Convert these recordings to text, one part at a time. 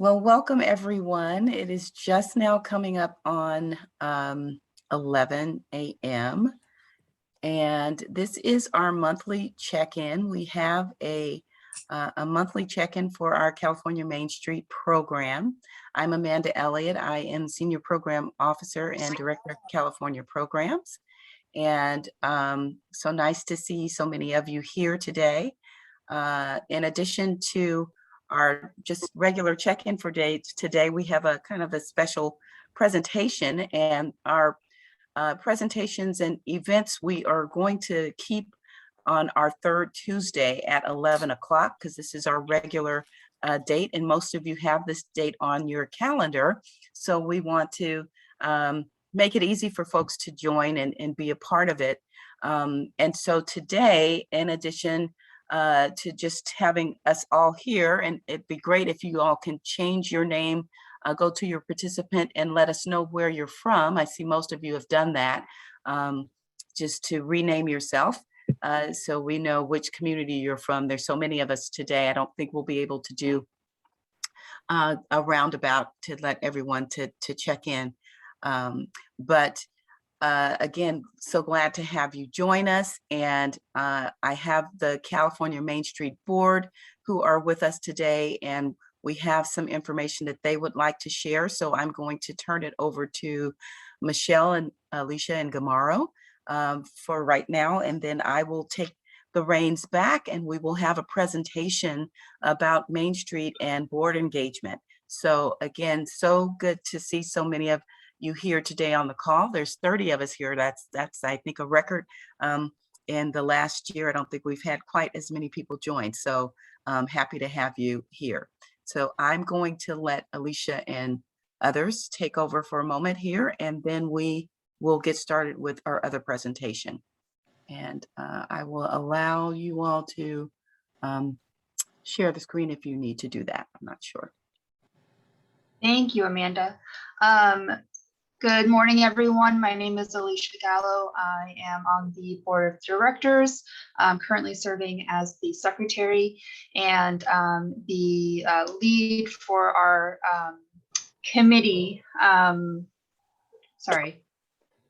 Well, welcome everyone. It is just now coming up on 11 a.m. and this is our monthly check-in. We have a monthly check-in for our California Main Street program. I'm Amanda Elliott. I am Senior Program Officer and Director of California Programs. And so nice to see so many of you here today. In addition to our just regular check-in for dates, today we have a kind of a special presentation, and our presentations and events we are going to keep on our third Tuesday at 11 o'clock, because this is our regular date, and most of you have this date on your calendar. So we want to make it easy for folks to join and be a part of it. And so today, in addition to just having us all here, and it'd be great if you all can change your name, go to your participant and let us know where you're from. I see most of you have done that, just to rename yourself so we know which community you're from. There's so many of us today, I don't think we'll be able to do a roundabout to let everyone to check in. Again, so glad to have you join us. And I have the California Main Street Board who are with us today, and we have some information that they would like to share. So I'm going to turn it over to Michelle and Alicia and Gamaro for right now. And then I will take the reins back and we will have a presentation about Main Street and board engagement. So again, so good to see so many of you here today on the call. There's 30 of us here. That's I think a record. In the last year, I don't think we've had quite as many people join. So I'm happy to have you here. So I'm going to let Alicia and others take over for a moment here, and then we will get started with our other presentation. And I will allow you all to share the screen if you need to do that. I'm not sure. Thank you, Amanda. Good morning, everyone. My name is Alicia Gallo. I am on the board of directors. I'm currently serving as the secretary and the lead for our committee,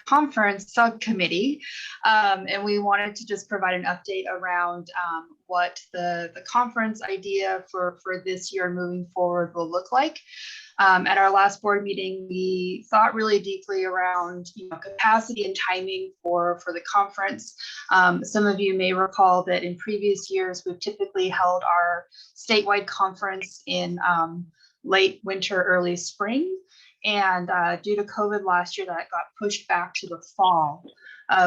conference subcommittee. And we wanted to just provide an update around what the conference idea for this year moving forward will look like. At our last board meeting, we thought really deeply around capacity and timing for the conference. Some of you may recall that in previous years, we've typically held our statewide conference in late winter, early spring. And due to COVID last year, that got pushed back to the fall.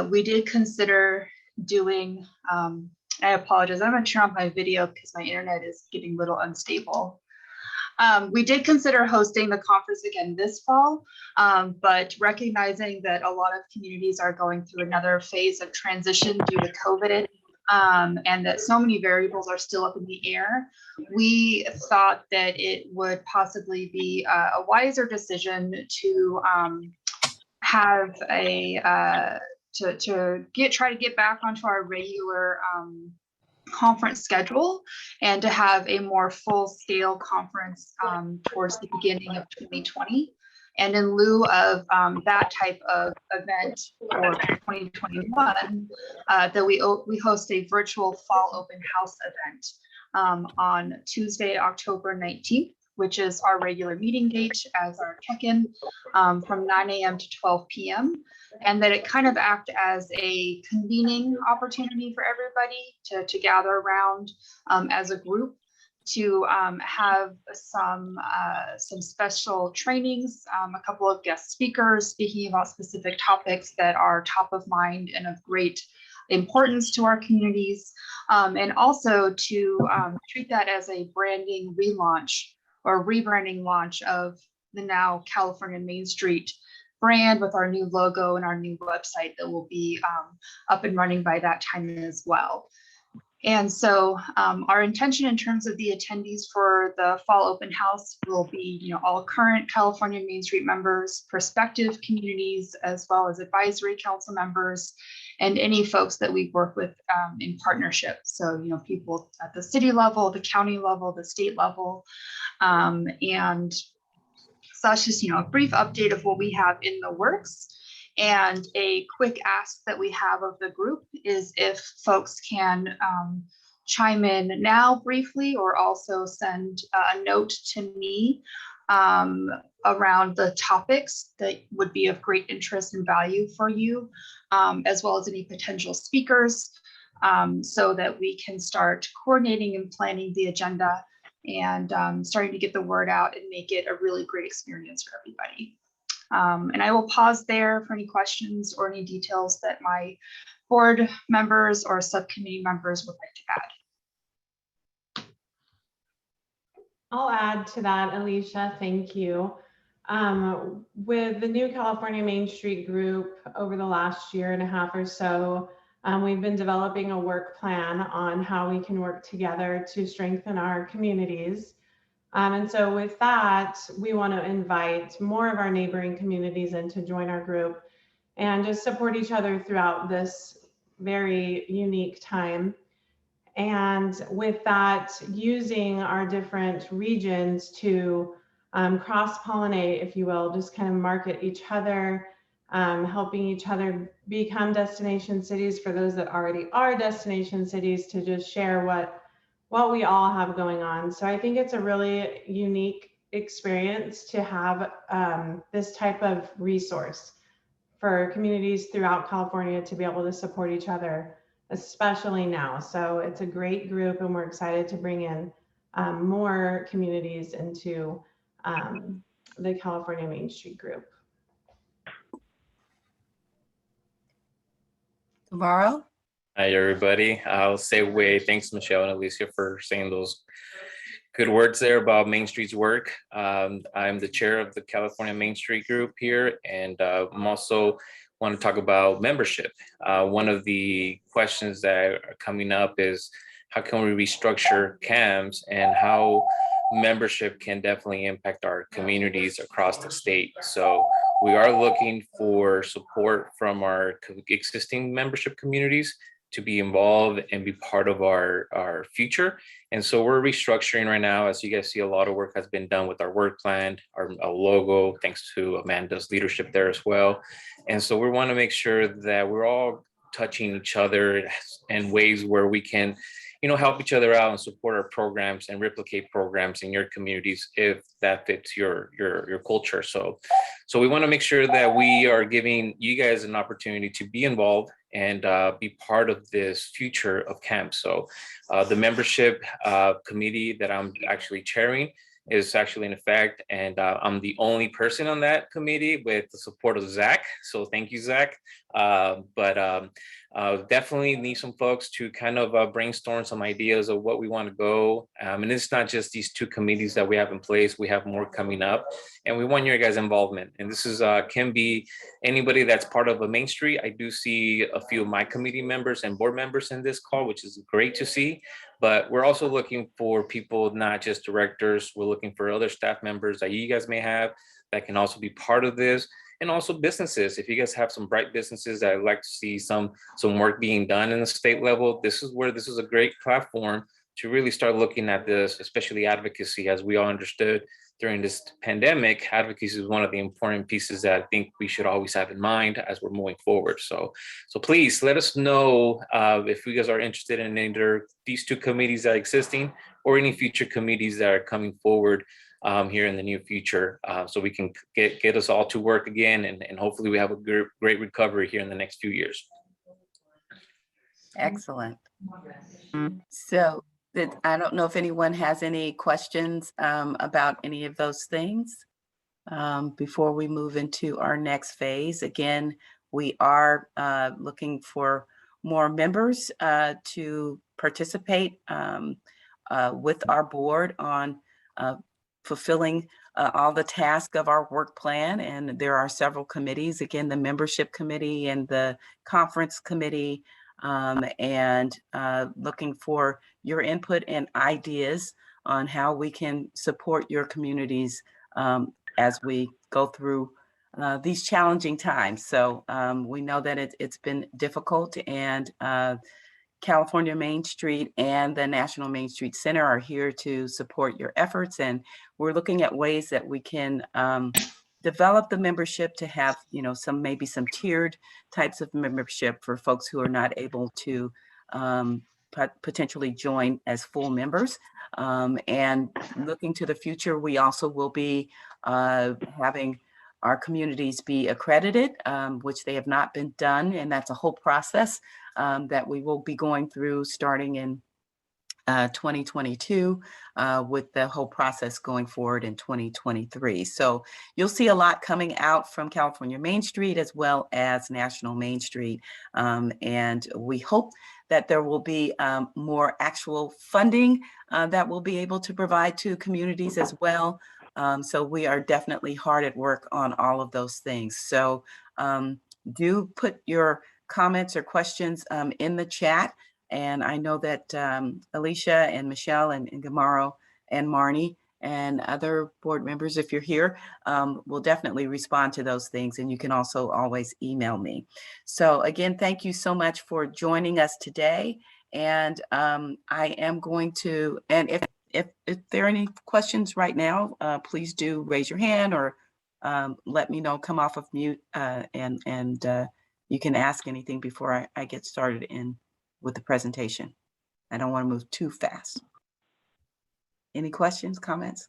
We did consider doing, I apologize, I'm gonna turn off my video because my internet is getting a little unstable. We did consider hosting the conference again this fall, but recognizing that a lot of communities are going through another phase of transition due to COVID, and that so many variables are still up in the air, we thought that it would possibly be a wiser decision to have a try to get back onto our regular conference schedule and to have a more full-scale conference towards the beginning of 2020. And in lieu of that type of event for 2021, that we host a virtual fall open house event on Tuesday, October 19th, which is our regular meeting date as our check-in from 9 a.m. to 12 p.m. And that it kind of act as a convening opportunity for everybody to gather around as a group, to have some special trainings, a couple of guest speakers speaking about specific topics that are top of mind and of great importance to our communities, and also to treat that as a branding relaunch or rebranding launch of the now California Main Street brand with our new logo and our new website that will be up and running by that time as well. And so our intention in terms of the attendees for the fall open house will be, all current California Main Street members, prospective communities, as well as advisory council members, and any folks that we work with in partnership. So, people at the city level, the county level, the state level. And so that's just, a brief update of what we have in the works. And a quick ask that we have of the group is if folks can chime in now briefly, or also send a note to me around the topics that would be of great interest and value for you, as well as any potential speakers, so that we can start coordinating and planning the agenda and starting to get the word out and make it a really great experience for everybody. And I will pause there for any questions or any details that my board members or subcommittee members would like to add. I'll add to that, Alicia, thank you. With the new California Main Street group over the last year and a half or so, we've been developing a work plan on how we can work together to strengthen our communities. And so with that, we want to invite more of our neighboring communities in to join our group and just support each other throughout this very unique time. And with that, using our different regions to cross-pollinate, if you will, just kind of market each other, helping each other become destination cities for those that already are destination cities, to just share what we all have going on. So I think it's a really unique experience to have this type of resource for communities throughout California to be able to support each other, especially now. So it's a great group, and we're excited to bring in more communities into the California Main Street group. Tomorrow. Hi, everybody. I'll say thanks, Michelle and Alicia, for saying those good words there about Main Street's work. I'm the chair of the California Main Street group here, and I'm also want to talk about membership. One of the questions that are coming up is how can we restructure CAMS and how membership can definitely impact our communities across the state. So we are looking for support from our existing membership communities to be involved and be part of our future. And so we're restructuring right now. As you guys see, a lot of work has been done with our work plan, our logo, thanks to Amanda's leadership there as well. And so we want to make sure that we're all touching each other in ways where we can, help each other out and support our programs and replicate programs in your communities if that fits your culture. So we want to make sure that we are giving you guys an opportunity to be involved and be part of this future of CAMS. So the membership committee that I'm actually chairing is actually in effect, and I'm the only person on that committee with the support of Zach. So thank you, Zach. Definitely need some folks to kind of brainstorm some ideas of what we want to go. And it's not just these two committees that we have in place. We have more coming up, and we want your guys' involvement. And this is can be anybody that's part of a Main Street. I do see a few of my committee members and board members in this call, which is great to see. But we're also looking for people, not just directors. We're looking for other staff members that you guys may have that can also be part of this. And also businesses. If you guys have some bright businesses that I'd like to see some work being done in the state level, this is a great platform to really start looking at this, especially advocacy. As we all understood during this pandemic, advocacy is one of the important pieces that I think we should always have in mind as we're moving forward. So please let us know if you guys are interested in either these two committees that are existing or any future committees that are coming forward here in the near future, so we can get us all to work again, and hopefully we have a great recovery here in the next few years. Excellent. So I don't know if anyone has any questions about any of those things before we move into our next phase. Again, we are looking for more members to participate with our board on fulfilling all the tasks of our work plan. And there are several committees, again, the membership committee and the conference committee, and looking for your input and ideas on how we can support your communities as we go through these challenging times. So we know that it's been difficult, and California Main Street and the National Main Street Center are here to support your efforts. And we're looking at ways that we can develop the membership to have, maybe some tiered types of membership for folks who are not able to potentially join as full members. And looking to the future, we also will be having our communities be accredited, which they have not been done. And that's a whole process that we will be going through starting in 2022 with the whole process going forward in 2023. So you'll see a lot coming out from California Main Street as well as National Main Street. And we hope that there will be more actual funding that we'll be able to provide to communities as well. So we are definitely hard at work on all of those things. So do put your comments or questions in the chat. And I know that Alicia and Michelle and Gamaro and Marnie and other board members, if you're here, will definitely respond to those things. And you can also always email me. So again, thank you so much for joining us today. And I am going to, and if there are any questions right now, please do raise your hand or let me know, come off of mute, and you can ask anything before I get started with the presentation. I don't want to move too fast. Any questions, comments?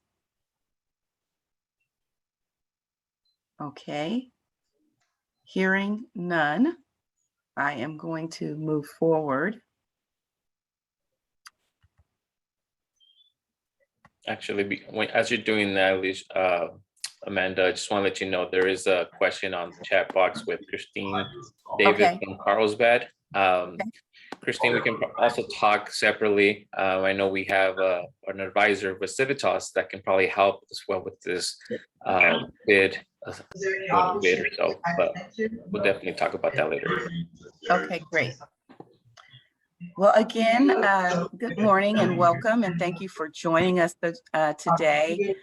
Okay. Hearing none, I am going to move forward. Actually, as you're doing that, Amanda, I just want to let you know there is a question on the chat box with Christine David from Carlsbad. Christine, we can also talk separately. I know we have an advisor with Civitas that can probably help as well with this bid or so, but we'll definitely talk about that later. Okay, great. Well, again, good morning and welcome, and thank you for joining us today.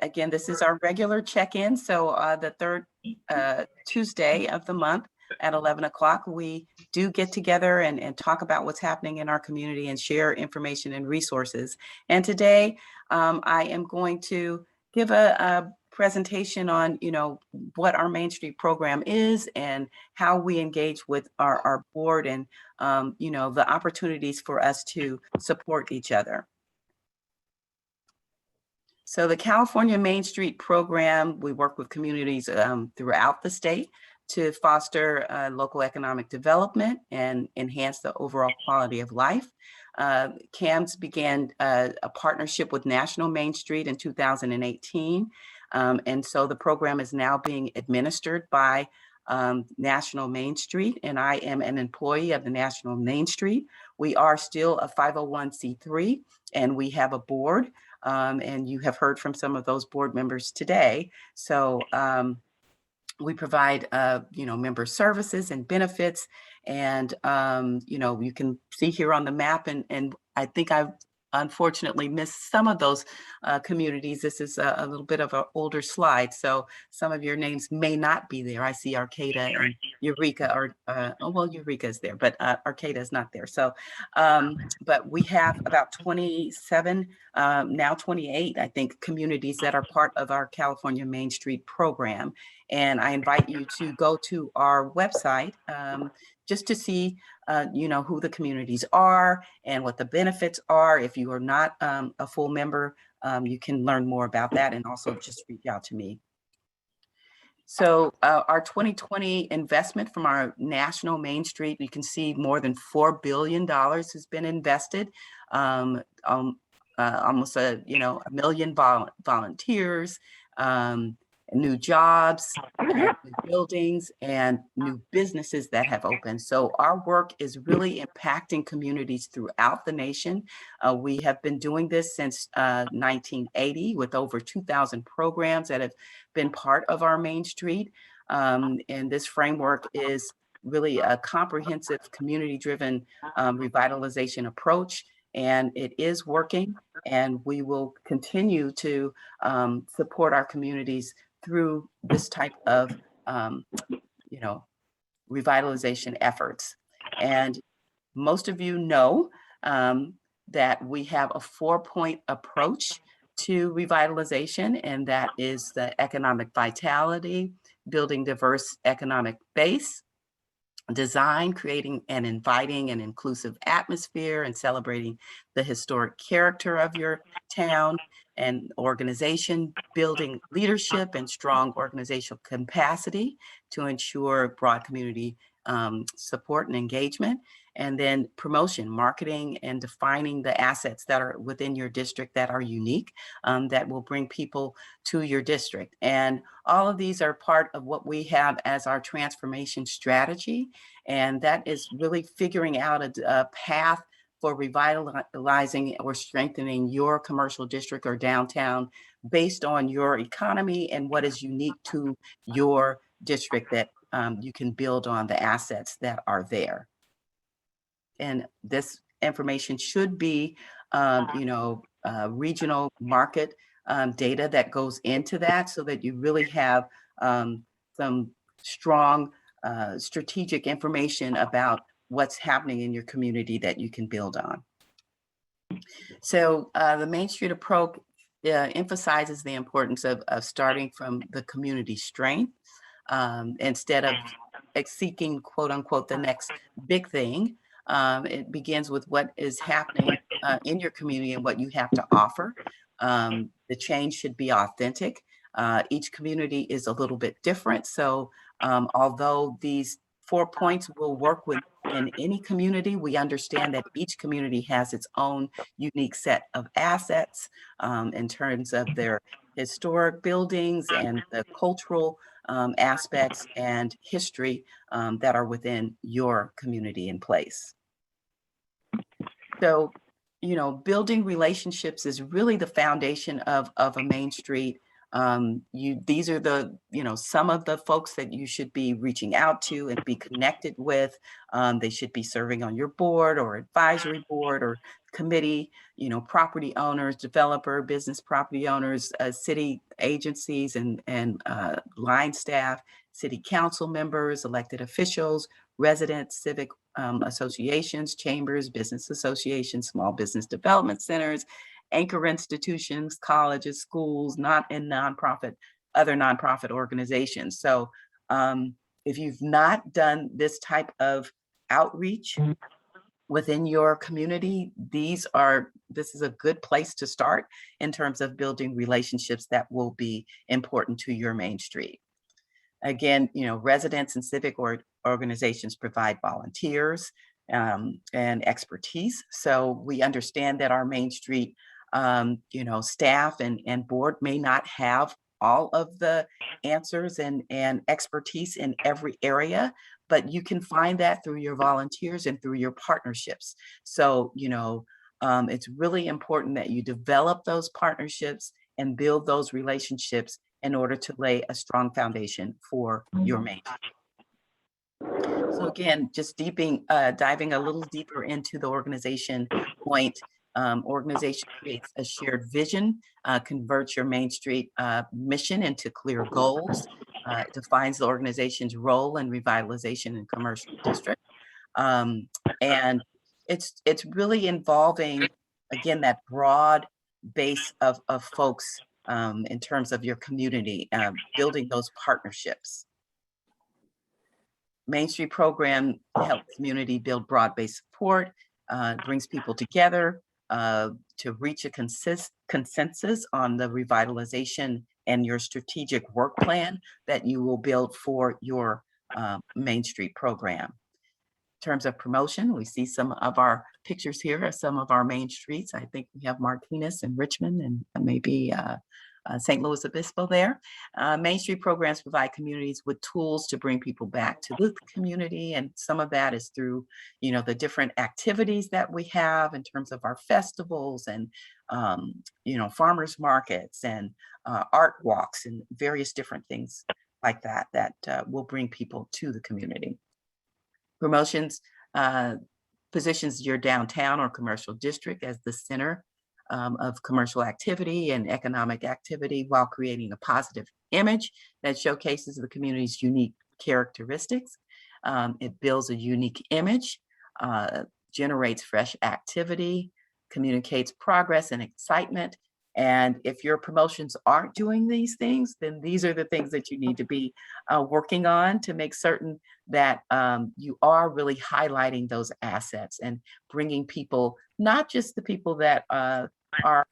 Again, this is our regular check-in. So the third Tuesday of the month at 11 o'clock, we do get together and talk about what's happening in our community and share information and resources. And today I am going to give a presentation on, what our Main Street program is and how we engage with our board and, the opportunities for us to support each other. So the California Main Street program, we work with communities throughout the state to foster local economic development and enhance the overall quality of life. CAMS began a partnership with National Main Street in 2018. And so the program is now being administered by National Main Street, and I am an employee of the National Main Street. We are still a 501c3, and we have a board, and you have heard from some of those board members today. So we provide, member services and benefits, and, you can see here on the map, and I think I've unfortunately missed some of those communities. This is a little bit of an older slide, so some of your names may not be there. I see Arcata and Eureka, or Eureka is there, but Arcata is not there. So, but we have about 27, now 28, I think, communities that are part of our California Main Street program. And I invite you to go to our website just to see, who the communities are and what the benefits are. If you are not a full member, you can learn more about that and also just reach out to me. So our 2020 investment from our National Main Street, you can see more than $4 billion has been invested. Almost a million volunteers, new jobs, new buildings, and new businesses that have opened. So our work is really impacting communities throughout the nation. We have been doing this since 1980 with over 2,000 programs that have been part of our Main Street. And this framework is really a comprehensive community-driven revitalization approach, and it is working. And we will continue to support our communities through this type of, you know, revitalization efforts. And most of you know that we have a 4-point approach to revitalization, and that is the economic vitality, building diverse economic base, design, creating an inviting and inclusive atmosphere, and celebrating the historic character of your town, and organization, building leadership and strong organizational capacity to ensure broad community support and engagement. And then promotion, marketing, and defining the assets that are within your district that are unique, that will bring people to your district. And all of these are part of what we have as our transformation strategy. And that is really figuring out a path for revitalizing or strengthening your commercial district or downtown based on your economy and what is unique to your district, that you can build on the assets that are there. And this information should be, regional market data that goes into that, so that you really have some strong strategic information about what's happening in your community that you can build on. So the Main Street approach emphasizes the importance of starting from the community strength instead of seeking, quote unquote, the next big thing. It begins with what is happening in your community and what you have to offer. The change should be authentic. Each community is a little bit different. So although these 4 points will work with in any community, we understand that each community has its own unique set of assets in terms of their historic buildings and the cultural aspects and history that are within your community in place. So, building relationships is really the foundation of a Main Street. These are the, some of the folks that you should be reaching out to and be connected with. They should be serving on your board or advisory board or committee, property owners, developer, business property owners, city agencies and line staff, city council members, elected officials, residents, civic associations, chambers, business associations, small business development centers, anchor institutions, colleges, schools, other nonprofit organizations. So if you've not done this type of outreach within your community, this is a good place to start in terms of building relationships that will be important to your Main Street. Again, residents and civic organizations provide volunteers and expertise. So we understand that our Main Street staff and board may not have all of the answers and expertise in every area, but you can find that through your volunteers and through your partnerships. So, it's really important that you develop those partnerships and build those relationships in order to lay a strong foundation for your Main Street. So again, just diving a little deeper into the organization point. Organization creates a shared vision, converts your Main Street mission into clear goals, defines the organization's role in revitalization in commercial district. And it's really involving, again, that broad base of folks in terms of your community, building those partnerships. Main Street program helps community build broad-based support, brings people together to reach a consensus on the revitalization and your strategic work plan that you will build for your Main Street program. In terms of promotion, we see some of our pictures here of some of our main streets. I think we have Martinez and Richmond and maybe St. Louis Obispo there. Main Street programs provide communities with tools to bring people back to the community. And some of that is through, the different activities that we have in terms of our festivals and, farmers markets and art walks and various different things like that will bring people to the community. Promotions positions your downtown or commercial district as the center of commercial activity and economic activity while creating a positive image that showcases the community's unique characteristics. It builds a unique image, generates fresh activity, communicates progress and excitement. And if your promotions aren't doing these things, then these are the things that you need to be working on to make certain that you are really highlighting those assets and bringing people, not just the people that are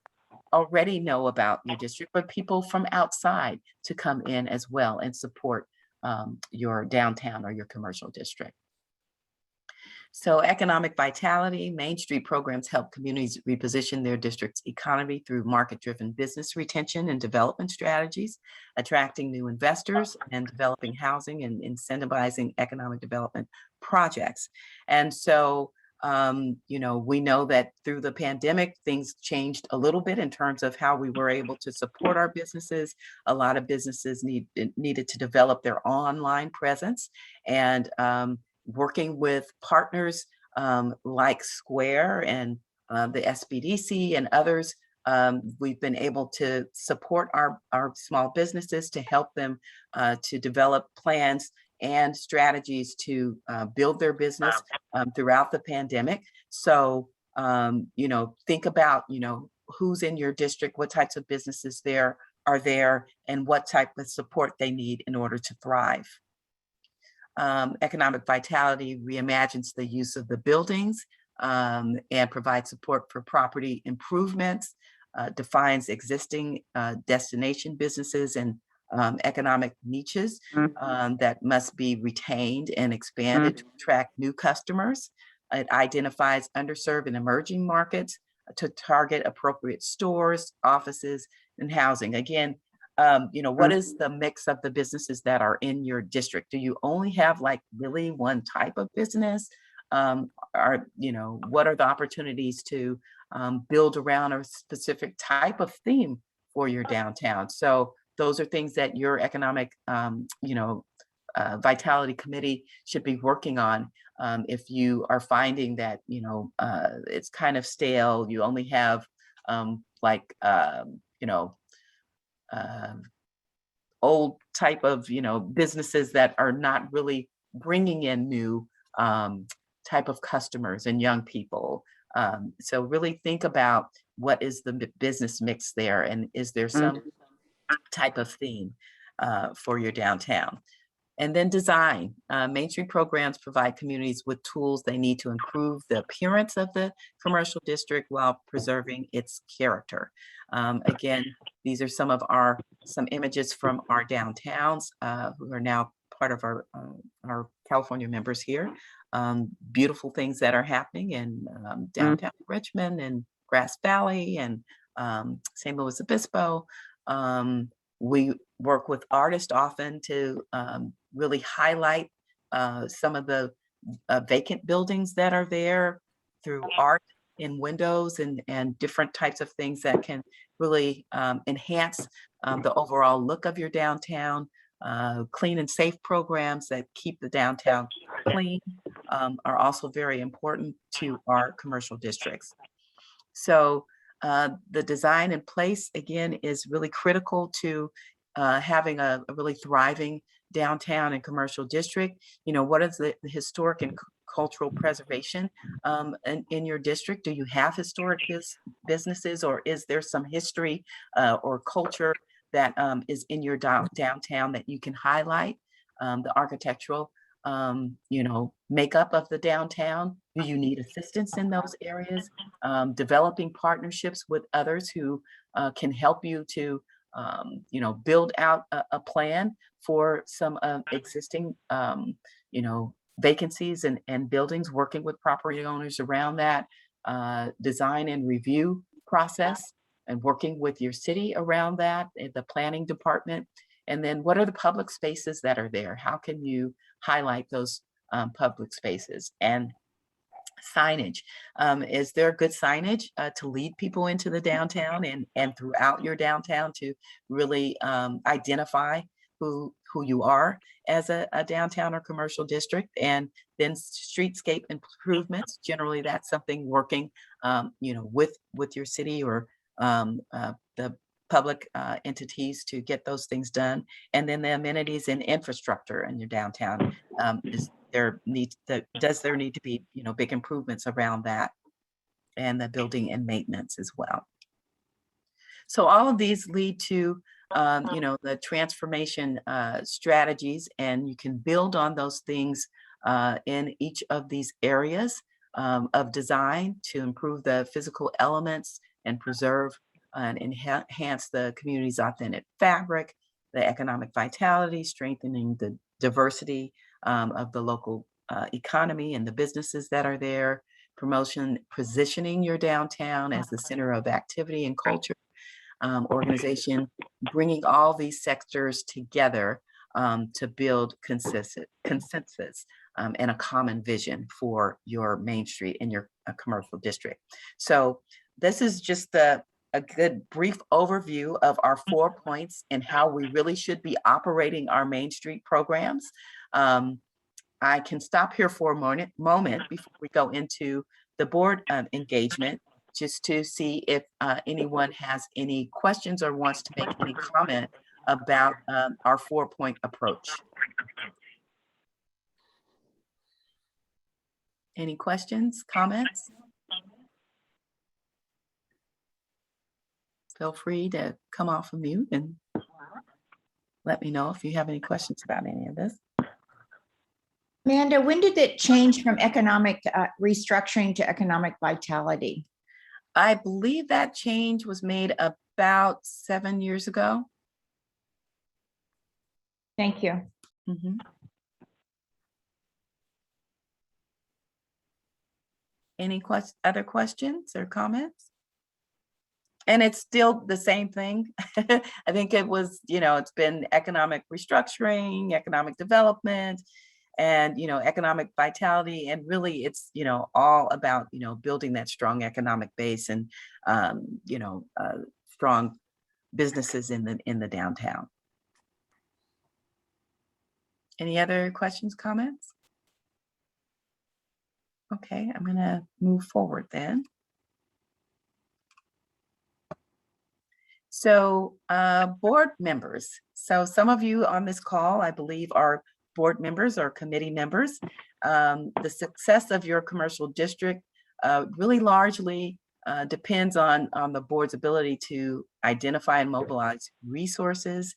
already know about your district, but people from outside to come in as well and support your downtown or your commercial district. So economic vitality, Main Street programs help communities reposition their district's economy through market-driven business retention and development strategies, attracting new investors and developing housing and incentivizing economic development projects. And so, you know, we know that through the pandemic, things changed a little bit in terms of how we were able to support our businesses. A lot of businesses needed to develop their online presence, and working with partners like Square and the SBDC and others, we've been able to support our small businesses to help them to develop plans and strategies to build their business throughout the pandemic. So, you know, think about, you know, who's in your district, what types of businesses are there, and what type of support they need in order to thrive. Economic vitality reimagines the use of the buildings and provides support for property improvements, defines existing destination businesses and economic niches that must be retained and expanded to attract new customers. It identifies underserved and emerging markets to target appropriate stores, offices, and housing. Again, you know, what is the mix of the businesses that are in your district? Do you only have like really one type of business? You know, what are the opportunities to build around a specific type of theme for your downtown? So those are things that your economic, you know, vitality committee should be working on. If you are finding that, you know, it's kind of stale, you only have you know, old type of, you know, businesses that are not really bringing in new type of customers and young people. So really think about what is the business mix there, and is there some type of theme for your downtown? And then design. Main Street programs provide communities with tools they need to improve the appearance of the commercial district while preserving its character. Again, these are some images from our downtowns who are now part of our California members here. Beautiful things that are happening in downtown Richmond and Grass Valley and St. Louis Obispo. We work with artists often to really highlight some of the vacant buildings that are there through art in windows and different types of things that can really enhance the overall look of your downtown. Clean and safe programs that keep the downtown clean are also very important to our commercial districts. So the design in place, again, is really critical to having a really thriving downtown and commercial district. You know, what is the historic and cultural preservation in your district? Do you have historic businesses, or is there some history or culture that is in your downtown that you can highlight? The architectural, you know, makeup of the downtown. Do you need assistance in those areas? Developing partnerships with others who can help you to, you know, build out a plan for some existing, you know, vacancies and buildings, working with property owners around that, design and review process, and working with your city around that, the planning department. And then what are the public spaces that are there? How can you highlight those public spaces? And signage. Is there good signage to lead people into the downtown and throughout your downtown to really identify who you are as a downtown or commercial district, and then streetscape improvements. Generally, that's something working, with your city or the public entities to get those things done. And then the amenities and infrastructure in your downtown. Does there need to be, big improvements around that, and the building and maintenance as well. So all of these lead to, the transformation strategies, and you can build on those things in each of these areas of design to improve the physical elements and preserve and enhance the community's authentic fabric, the economic vitality, strengthening the diversity of the local economy and the businesses that are there, positioning your downtown as the center of activity and culture, organization, bringing all these sectors together to build consensus and a common vision for your Main Street and your commercial district. So this is just a good brief overview of our 4 points and how we really should be operating our Main Street programs. I can stop here for a moment before we go into the board engagement, just to see if anyone has any questions or wants to make any comment about our 4-point approach. Any questions, comments? Feel free to come off of mute and let me know if you have any questions about any of this. Amanda, when did it change from economic restructuring to economic vitality? I believe that change was made about 7 years ago. Thank you. Mm-hmm. Any other questions or comments? And it's still the same thing. I think it was, it's been economic restructuring, economic development, and, economic vitality. And really it's, all about, building that strong economic base and, strong businesses in the downtown. Any other questions, comments? Okay, I'm gonna move forward then. So board members. So some of you on this call, I believe, are board members or committee members. The success of your commercial district really largely depends on the board's ability to identify and mobilize resources,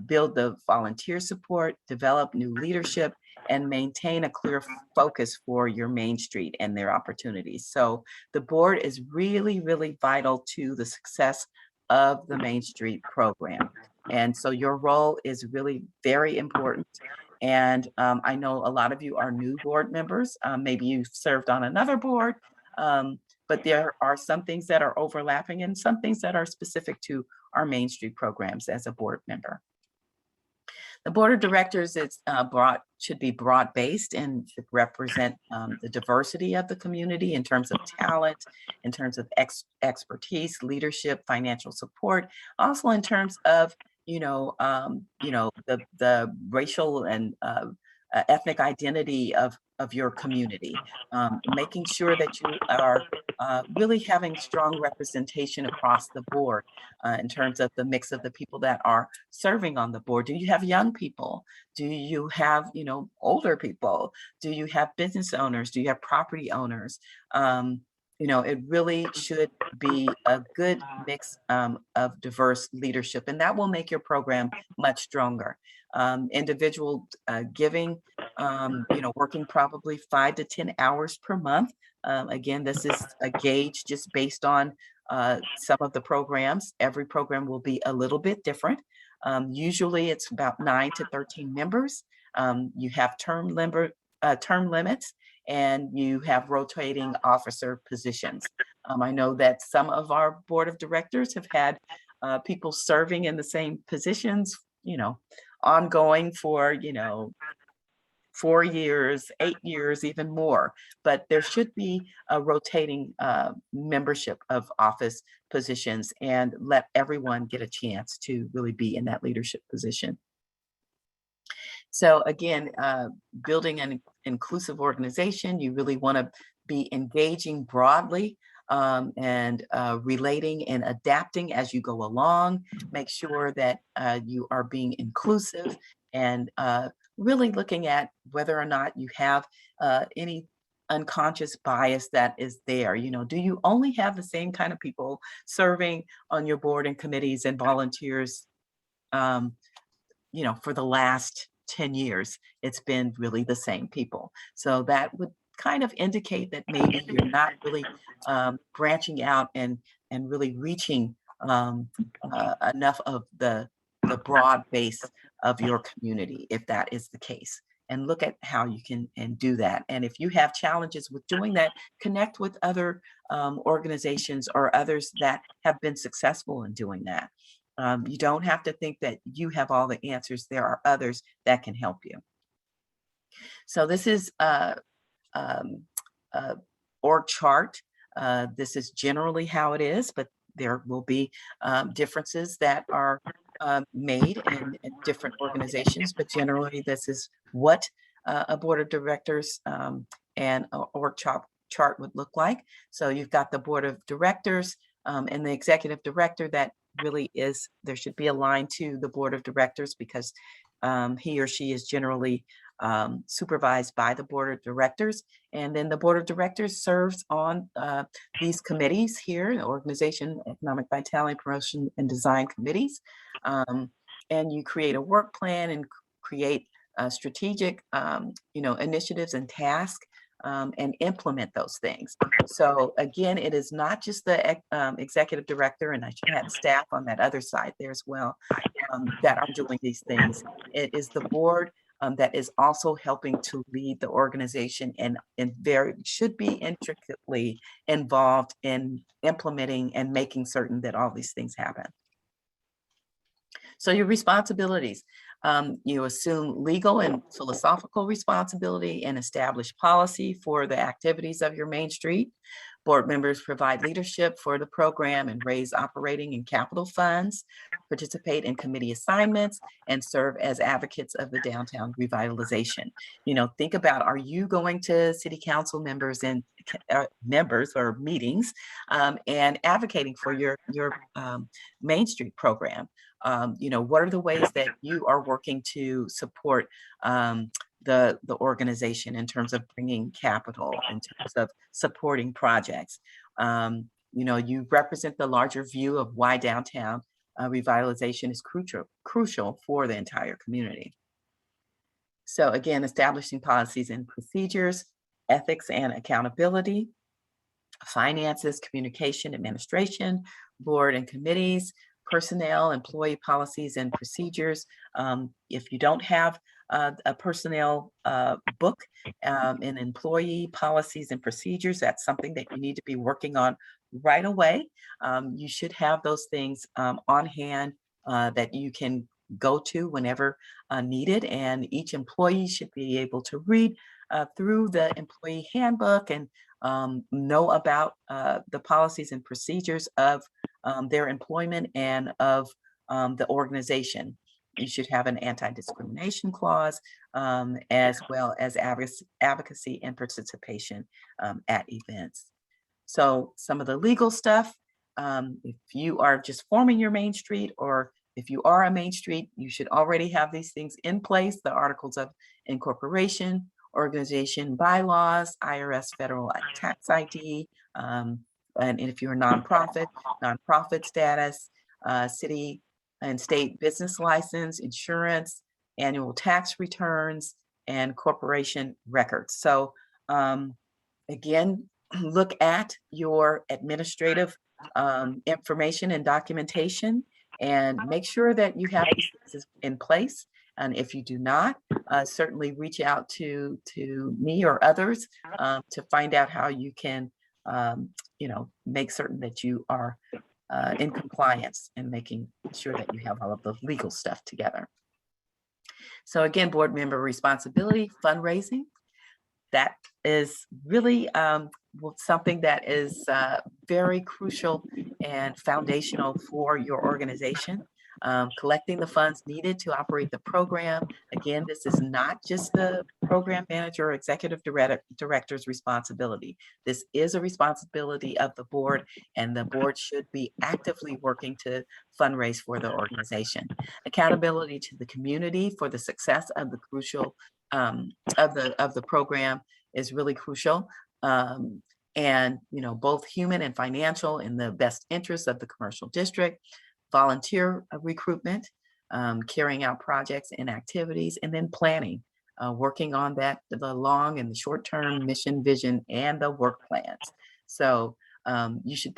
build the volunteer support, develop new leadership, and maintain a clear focus for your Main Street and their opportunities. So the board is really, really vital to the success of the Main Street program. And so your role is really very important. And I know a lot of you are new board members. Maybe you've served on another board, but there are some things that are overlapping and some things that are specific to our Main Street programs as a board member. The board of directors should be broad-based and should represent the diversity of the community in terms of talent, in terms of expertise, leadership, financial support, also in terms of the racial and ethnic identity of your community, making sure that you are really having strong representation across the board in terms of the mix of the people that are serving on the board. Do you have young people? Do you have, older people? Do you have business owners? Do you have property owners? It really should be a good mix of diverse leadership, and that will make your program much stronger. Individual giving, working probably 5 to 10 hours per month. Again, this is a gauge just based on some of the programs. Every program will be a little bit different. Usually it's about 9 to 13 members. You have term limits, and you have rotating officer positions. I know that some of our board of directors have had people serving in the same positions, ongoing for, 4 years, 8 years, even more. But there should be a rotating membership of office positions, and let everyone get a chance to really be in that leadership position. So again, building an inclusive organization, you really want to be engaging broadly and relating and adapting as you go along. Make sure that you are being inclusive and really looking at whether or not you have any unconscious bias that is there. You know, do you only have the same kind of people serving on your board and committees and volunteers, you know, for the last 10 years? It's been really the same people. So that would kind of indicate that maybe you're not really branching out and really reaching enough of the broad base of your community, if that is the case. And look at how you can do that. And if you have challenges with doing that, connect with other organizations or others that have been successful in doing that. You don't have to think that you have all the answers. There are others that can help you. So this is org chart. This is generally how it is, but there will be differences that are made in different organizations, but generally this is what a board of directors and org chart would look like. So you've got the board of directors and the executive director. That really is, there should be a line to the board of directors because he or she is generally supervised by the board of directors. And then the board of directors serves on these committees here, the organization, economic vitality, promotion, and design committees. And you create a work plan and create strategic, you know, initiatives and tasks and implement those things. So again, it is not just the executive director, and I should have staff on that other side there as well that are doing these things. It is the board that is also helping to lead the organization and should be intricately involved in implementing and making certain that all these things happen. So your responsibilities, you assume legal and philosophical responsibility and establish policy for the activities of your Main Street. Board members provide leadership for the program and raise operating and capital funds, participate in committee assignments, and serve as advocates of the downtown revitalization. You know, think about, are you going to city council members and members or meetings and advocating for your Main Street program? You know, what are the ways that you are working to support the organization in terms of bringing capital, in terms of supporting projects? You know, you represent the larger view of why downtown revitalization is crucial for the entire community. So again, establishing policies and procedures, ethics and accountability, finances, communication, administration, board and committees, personnel, employee policies and procedures. If you don't have a personnel book and employee policies and procedures, that's something that you need to be working on right away. You should have those things on hand that you can go to whenever needed, and each employee should be able to read through the employee handbook and know about the policies and procedures of their employment and of the organization. You should have an anti-discrimination clause as well as advocacy and participation at events. So some of the legal stuff, if you are just forming your Main Street, or if you are a Main Street, you should already have these things in place: the articles of incorporation, organization bylaws, IRS federal tax ID, and if you're a nonprofit status, city and state business license, insurance, annual tax returns, and corporation records. So again, look at your administrative information and documentation and make sure that you have these things in place. And if you do not, certainly reach out to me or others to find out how you can, you know, make certain that you are in compliance and making sure that you have all of the legal stuff together. So again, board member responsibility, fundraising. That is really something that is very crucial and foundational for your organization. collecting the funds needed to operate the program. Again, this is not just the program manager or executive director's responsibility. This is a responsibility of the board, and the board should be actively working to fundraise for the organization. Accountability to the community for the success of the crucial of the program is really crucial. And both human and financial in the best interest of the commercial district. Volunteer recruitment, carrying out projects and activities, and then planning, working on that, the long and the short-term mission, vision, and the work plans. So you should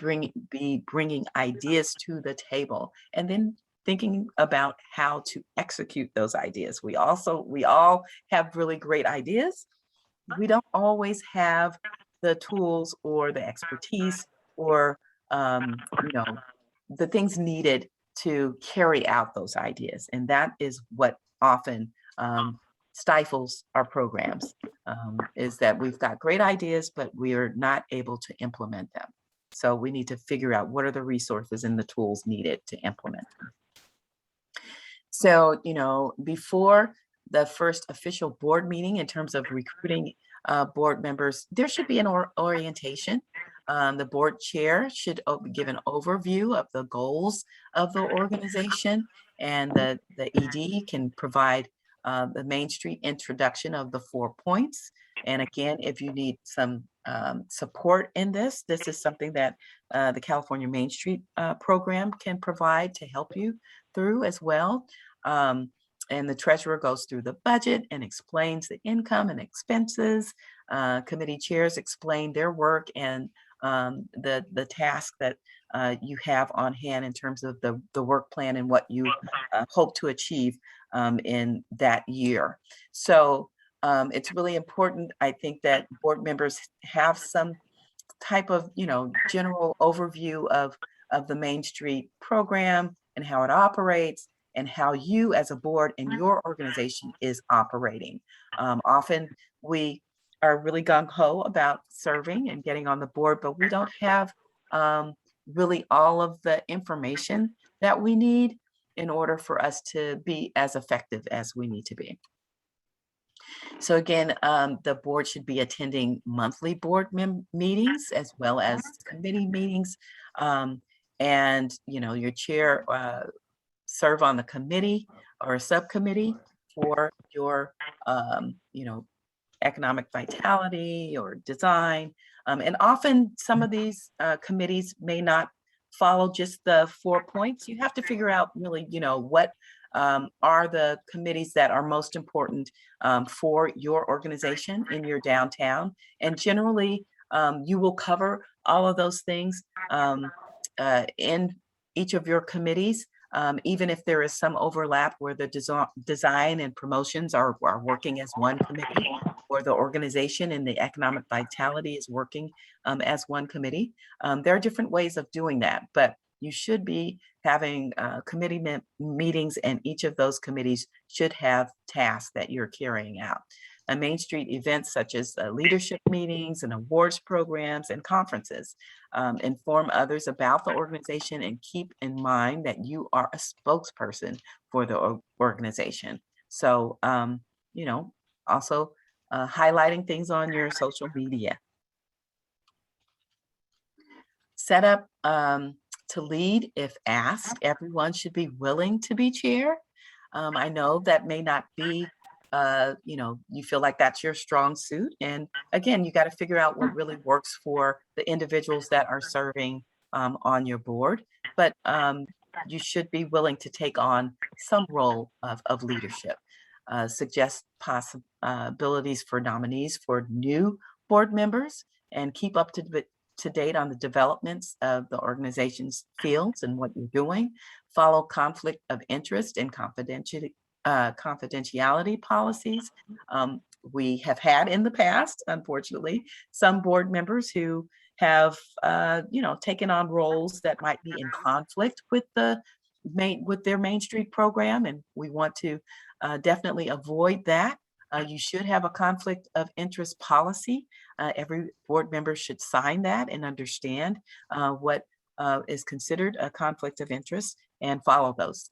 be bringing ideas to the table, and then thinking about how to execute those ideas. We all have really great ideas. We don't always have the tools or the expertise or the things needed to carry out those ideas. And that is what often stifles our programs, is that we've got great ideas, but we are not able to implement them. So we need to figure out what are the resources and the tools needed to implement them. So, before the first official board meeting in terms of recruiting board members, there should be an orientation. The board chair should give an overview of the goals of the organization, and the ED can provide the Main Street introduction of the 4 points. And again, if you need some support in this is something that the California Main Street program can provide to help you through as well. And the treasurer goes through the budget and explains the income and expenses. Committee chairs explain their work and the task that you have on hand in terms of the work plan and what you hope to achieve in that year. So it's really important, I think, that board members have some type of general overview of the Main Street program and how it operates, and how you as a board and your organization is operating. Often we are really gung-ho about serving and getting on the board, but we don't have really all of the information that we need in order for us to be as effective as we need to be. So again, the board should be attending monthly board meetings as well as committee meetings. And your chair serve on the committee or a subcommittee for your economic vitality or design. And often some of these committees may not follow just the 4 points. You have to figure out really, what are the committees that are most important for your organization in your downtown. And generally, you will cover all of those things in each of your committees. Even if there is some overlap where the design and promotions are working as one committee, or the organization and the economic vitality is working as one committee. There are different ways of doing that, but you should be having committee meetings, and each of those committees should have tasks that you're carrying out. Main Street events such as leadership meetings and awards programs and conferences inform others about the organization, and keep in mind that you are a spokesperson for the organization. So, also highlighting things on your social media. Set up to lead if asked. Everyone should be willing to be chair. I know that may not be you feel like that's your strong suit. And again, you got to figure out what really works for the individuals that are serving on your board. But you should be willing to take on some role of leadership. Suggest possibilities for nominees for new board members, and keep up to date on the developments of the organization's fields and what you're doing. Follow conflict of interest and confidentiality policies. We have had in the past, unfortunately, some board members who have, taken on roles that might be in conflict with their Main Street program, and we want to definitely avoid that. You should have a conflict of interest policy. Every board member should sign that and understand what is considered a conflict of interest. and follow those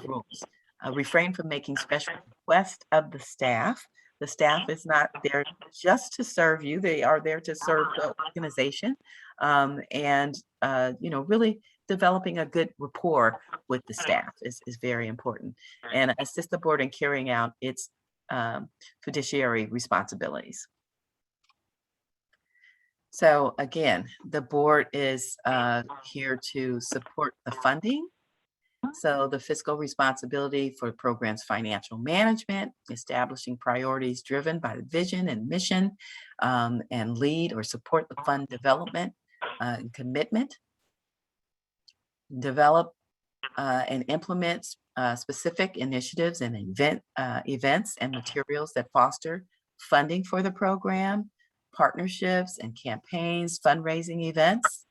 rules. Refrain from making special requests of the staff. The staff is not there just to serve you. They are there to serve the organization, and really developing a good rapport with the staff is very important, and assist the board in carrying out its fiduciary responsibilities. So again, the board is here to support the funding. So the fiscal responsibility for the program's financial management, establishing priorities driven by the vision and mission, and lead or support the fund development and commitment. Develop and implement specific initiatives and events and materials that foster funding for the program, partnerships and campaigns, fundraising events,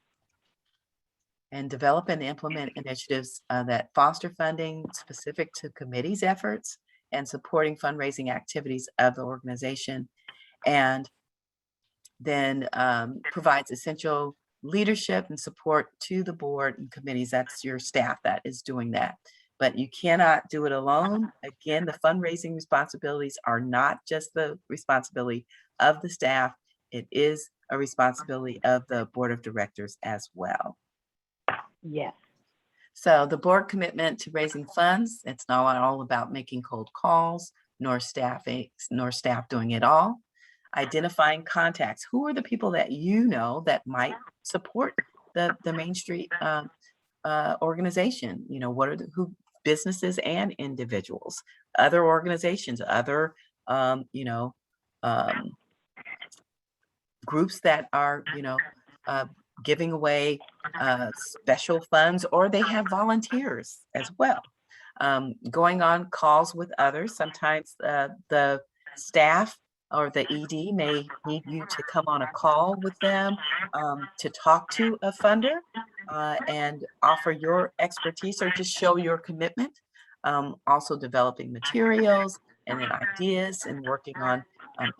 and develop and implement initiatives that foster funding specific to committee's efforts and supporting fundraising activities of the organization, and then provides essential leadership and support to the board and committees. That's your staff that is doing that. But you cannot do it alone. Again, the fundraising responsibilities are not just the responsibility of the staff. It is a responsibility of the board of directors as well. Yes. So the board commitment to raising funds, it's not all about making cold calls, nor staff doing it all. Identifying contacts. Who are the people that you know that might support the Main Street organization? What are who businesses and individuals, other organizations, other groups that are giving away special funds, or they have volunteers as well. Going on calls with others. Sometimes the staff or the ED may need you to come on a call with them to talk to a funder and offer your expertise or just show your commitment. Also developing materials and then ideas and working on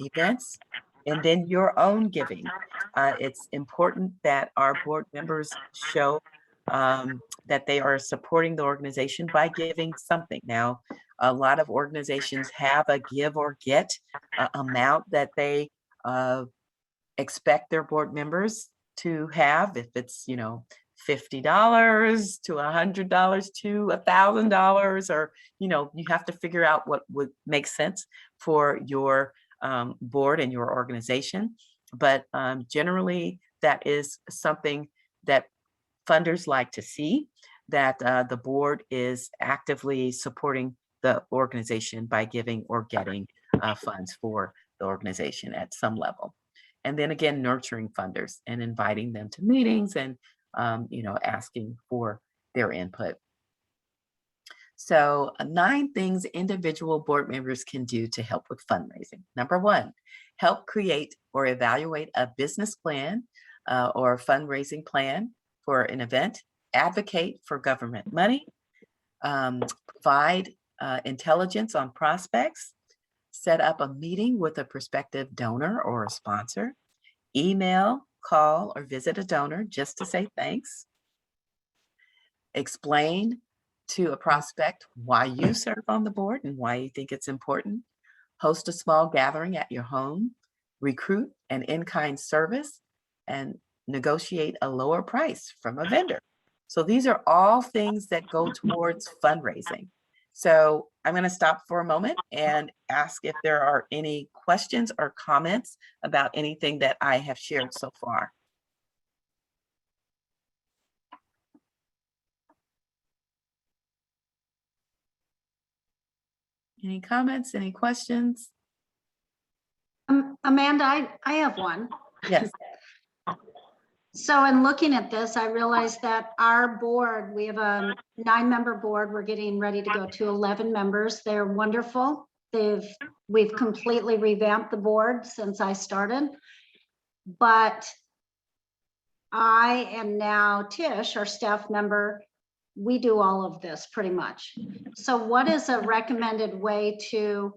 events. And then your own giving. It's important that our board members show that they are supporting the organization by giving something. Now, a lot of organizations have a give or get amount that they expect their board members to have. If it's, $50 to $100 to $1,000, or, you have to figure out what would make sense for your board and your organization. But generally, that is something that funders like to see, that the board is actively supporting the organization by giving or getting funds for the organization at some level. And then again, nurturing funders and inviting them to meetings and, asking for their input. So 9 things individual board members can do to help with fundraising. Number 1, help create or evaluate a business plan or fundraising plan for an event, advocate for government money, provide intelligence on prospects, set up a meeting with a prospective donor or a sponsor, email, call, or visit a donor just to say thanks, explain to a prospect why you serve on the board and why you think it's important, host a small gathering at your home, recruit an in-kind service, and negotiate a lower price from a vendor. So these are all things that go towards fundraising. So I'm going to stop for a moment and ask if there are any questions or comments about anything that I have shared so far. Any comments, any questions? Amanda, I have one. Yes. So in looking at this, I realized that our board, we have a 9-member board. We're getting ready to go to 11 members. They're wonderful. We've completely revamped the board since I started. But I am now Tish, our staff member. We do all of this pretty much. So what is a recommended way to,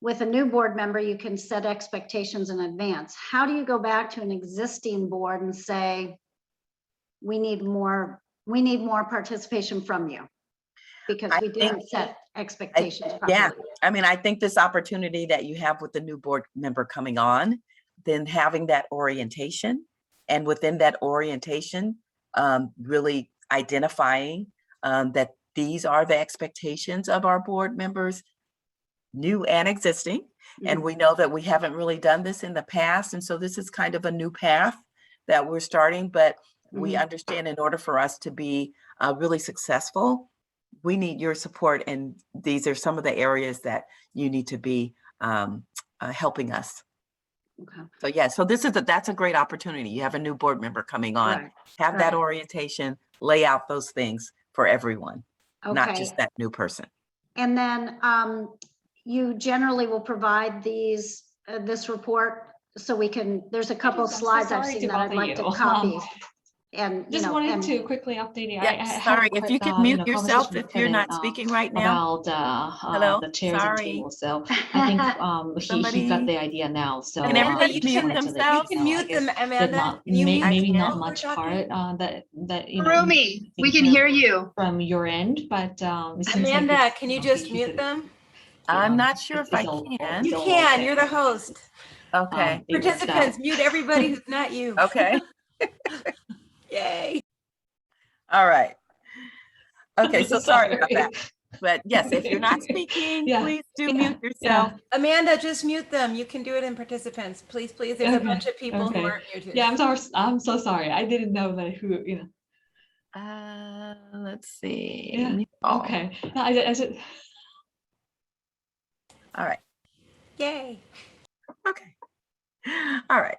with a new board member, you can set expectations in advance. How do you go back to an existing board and say, we need more we need more participation from you because I we think- didn't set expectations Yeah, properly. I mean, I think this opportunity that you have with the new board member coming on, then having that orientation, and within that orientation, really identifying that these are the expectations of our board members, new and existing. And we know that we haven't really done this in the past. And so this is kind of a new path that we're starting, but we understand in order for us to be really successful, we need your support. And these are some of the areas that you need to be helping us. Okay. So yeah, so that's a great opportunity. You have a new board member coming on, Right. have that right. orientation, lay out those things for everyone, not Okay. just that new person. And then you generally will provide this report so we can, there's a couple I'm so slides I've sorry seen to that I'd bother like to you. copy. And, Just wanted to quickly update you. I Yeah, had sorry, a if you quick, could mute conversation yourself with if you're Kevin, not speaking right now. about Hello? the chairs Sorry. and tables. So I think he Somebody- got the idea now. So Can everybody I just mute wanted to let themselves? you You can know, I mute guess them, did Amanda. not, Can you mute maybe yourself not while much we're talking? part that you know. Rumi, we can hear you. from your end, but it seems like Amanda, it's, can you know, just he mute could- them? I'm not sure if I it's all- can. You it's all can, okay. you're the host. Okay, It was, Participants, mute everybody who's not you. okay, Yay. all right. Okay, so sorry about Sorry. that. But yes, if you're not speaking, Yeah, please do yeah, mute yourself. Amanda, just mute them. You can do it in participants. Please, please. There's a Okay, bunch of people who okay. aren't muted. Yeah, I'm so sorry. I didn't know that who, you know. Let's see. Yeah, Mute all. Okay. No, I just, All right, Yay. okay. All right,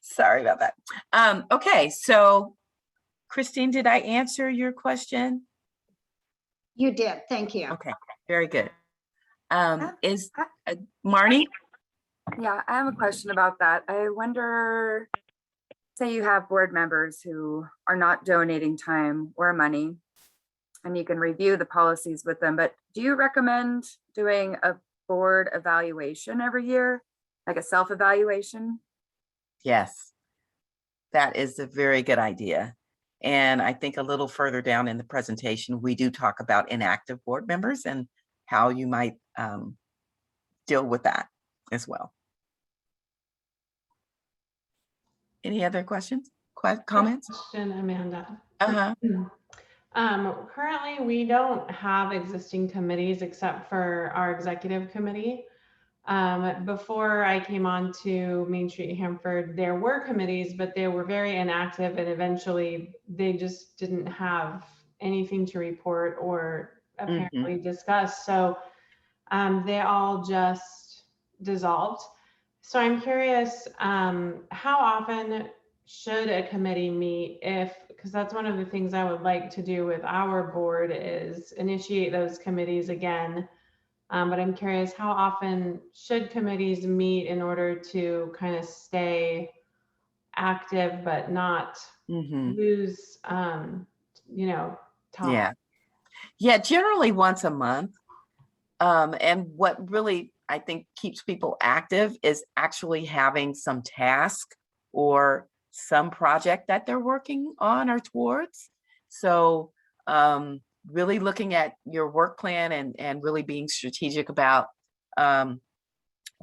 sorry about that. Okay, so Christine, did I answer your question? You did, thank you. Okay, very good. Is Marnie? Yeah, I have a question about that. I wonder, say you have board members who are not donating time or money, and you can review the policies with them, but do you recommend doing a board evaluation every year, like a self-evaluation? Yes, that is a very good idea. And I think a little further down in the presentation, we do talk about inactive board members and how you might deal with that as well. Any other questions, comments? Question, Amanda. Uh-huh. Currently, we don't have existing committees except for our executive committee. Before I came on to Main Street Hanford, there were committees, but they were very inactive, and eventually they just didn't have anything to report or apparently discuss. So they all just dissolved. So I'm curious, how often should a committee meet because that's one of the things I would like to do with our board is initiate those committees again. But I'm curious, how often should committees meet in order to kind of stay active, but not lose, talk? Yeah, generally once a month. And what really, I think, keeps people active is actually having some task or some project that they're working on or towards. So really looking at your work plan and really being strategic about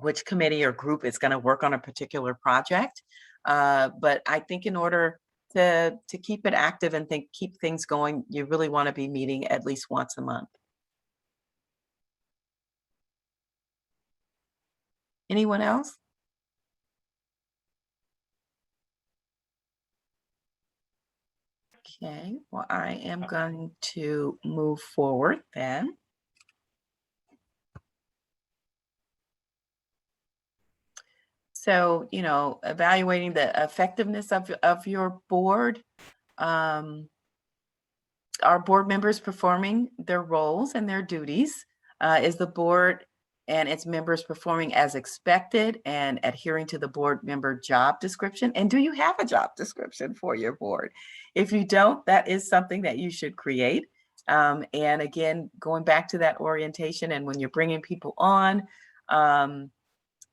which committee or group is going to work on a particular project. But I think in order to keep it active and keep things going, you really want to be meeting at least once a month. Anyone else? Okay, well, I am going to move forward then. So, evaluating the effectiveness of your board. Are board members performing their roles and their duties? Is the board and its members performing as expected and adhering to the board member job description? And do you have a job description for your board? If you don't, that is something that you should create. And again, going back to that orientation, and when you're bringing people on,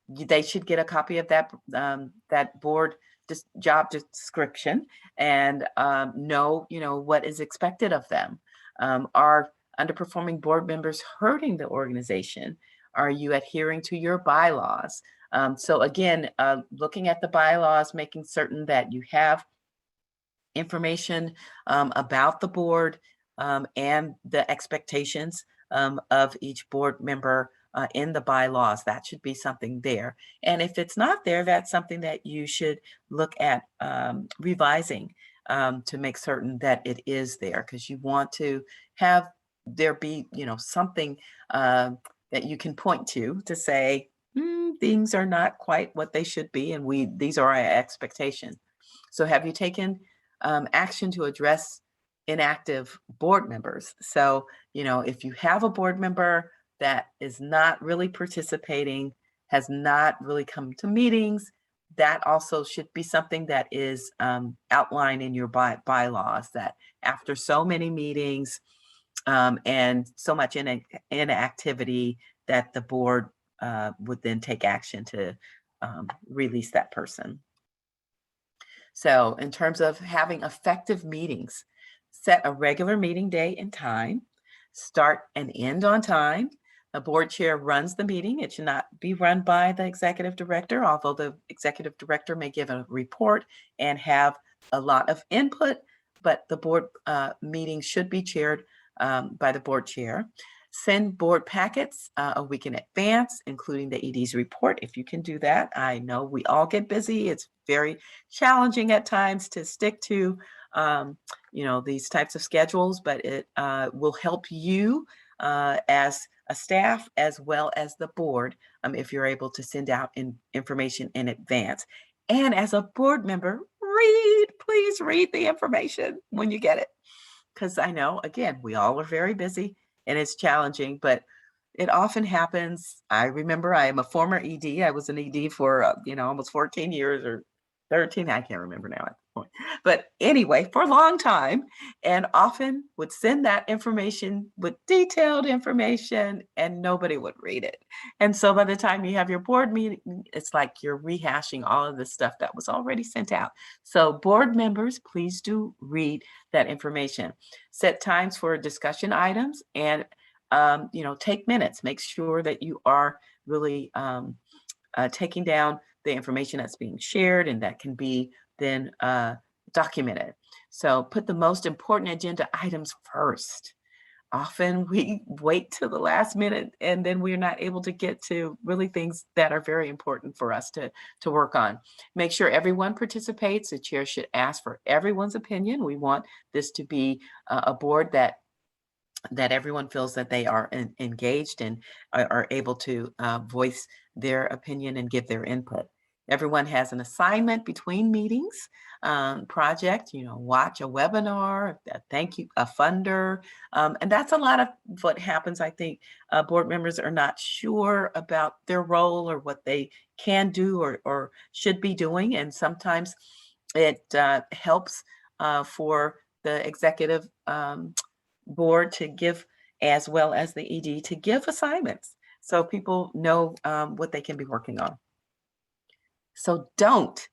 they should get a copy of that board job description and know, what is expected of them. Are underperforming board members hurting the organization? Are you adhering to your bylaws? So again, looking at the bylaws, making certain that you have information about the board and the expectations of each board member in the bylaws. That should be something there. And if it's not there, that's something that you should look at revising to make certain that it is there, because you want to have there be, something that you can point to say, things are not quite what they should be, and these are our expectations. So have you taken action to address inactive board members? So, if you have a board member that is not really participating, has not really come to meetings, that also should be something that is outlined in your bylaws, that after so many meetings and so much inactivity, that the board would then take action to release that person. So in terms of having effective meetings, set a regular meeting day and time, start and end on time. The board chair runs the meeting. It should not be run by the executive director, although the executive director may give a report and have a lot of input, but the board meeting should be chaired by the board chair. Send board packets a week in advance, including the ED's report, if you can do that. I know we all get busy. It's very challenging at times to stick to, these types of schedules, but it will help you as a staff as well as the board if you're able to send out information in advance. And as a board member, please read the information when you get it. Because I know, again, we all are very busy and it's challenging, but it often happens. I remember I am a former ED. I was an ED for, almost 14 years or 13. I can't remember now at the point. But anyway, for a long time, and often would send that information with detailed information and nobody would read it. And so by the time you have your board meeting, it's like you're rehashing all of the stuff that was already sent out. So board members, please do read that information. Set times for discussion items and take minutes. Make sure that you are really taking down the information that's being shared and that can be then documented. So put the most important agenda items first. Often we wait till the last minute and then we're not able to get to really things that are very important for us to work on. Make sure everyone participates. The chair should ask for everyone's opinion. We want this to be a board that everyone feels that they are engaged and are able to voice their opinion and give their input. Everyone has an assignment between meetings, project, watch a webinar, thank you, a funder. And that's a lot of what happens. I think board members are not sure about their role or what they can do or should be doing. And sometimes it helps for the executive board to give, as well as the ED, to give assignments so people know what they can be working on. So don't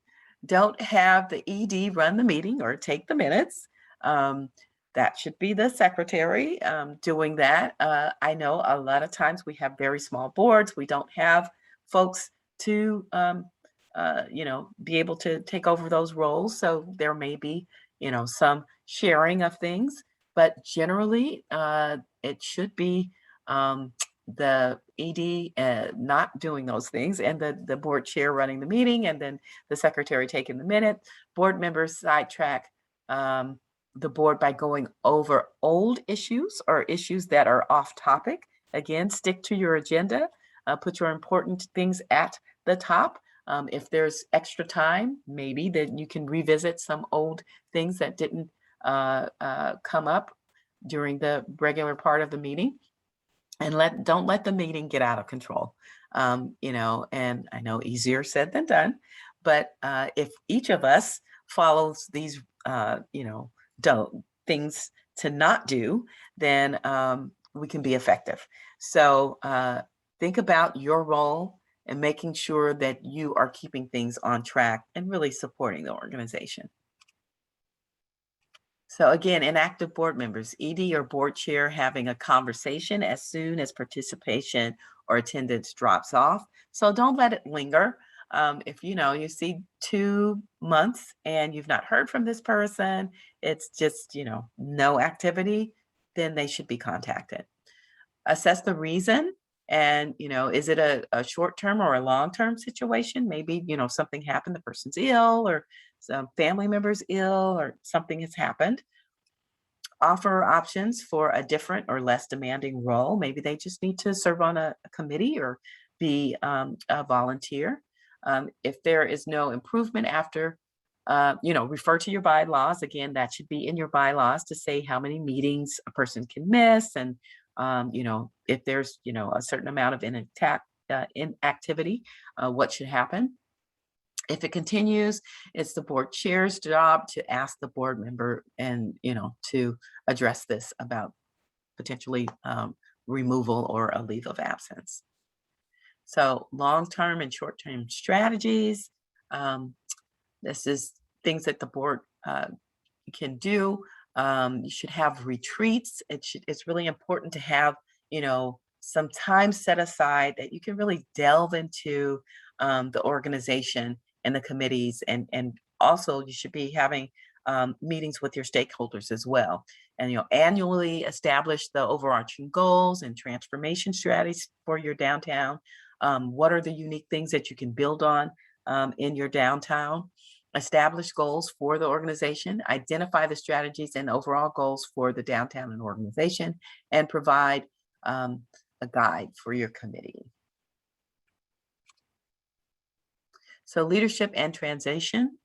have the ED run the meeting or take the minutes. That should be the secretary doing that. I know a lot of times we have very small boards. We don't have folks to be able to take over those roles. So there may be some sharing of things. But generally, it should be the ED not doing those things and the board chair running the meeting and then the secretary taking the minute. Board members sidetrack the board by going over old issues or issues that are off topic. Again, stick to your agenda. Put your important things at the top. If there's extra time, maybe then you can revisit some old things that didn't come up during the regular part of the meeting, and don't let the meeting get out of control. And I know easier said than done, but if each of us follows these things to not do, then we can be effective. So think about your role and making sure that you are keeping things on track and really supporting the organization. So again, inactive board members, ED or board chair having a conversation as soon as participation or attendance drops off. So don't let it linger. If you see 2 months and you've not heard from this person, it's just, no activity, then they should be contacted. Assess the reason. And, is it a short-term or a long-term situation? Maybe, something happened, the person's ill, or some family member's ill, or something has happened. Offer options for a different or less demanding role. Maybe they just need to serve on a committee or be a volunteer. If there is no improvement after, refer to your bylaws. Again, that should be in your bylaws to say how many meetings a person can miss. And, if there's, a certain amount of inactivity, what should happen. If it continues, it's the board chair's job to ask the board member and, to address this about potentially removal or a leave of absence. So long-term and short-term strategies. This is things that the board can do. You should have retreats. It's really important to have, some time set aside that you can really delve into the organization and the committees, and also you should be having meetings with your stakeholders as well. And annually establish the overarching goals and transformation strategies for your downtown. What are the unique things that you can build on in your downtown? Establish goals for the organization, identify the strategies and overall goals for the downtown and organization, and provide a guide for your committee. So leadership and transition,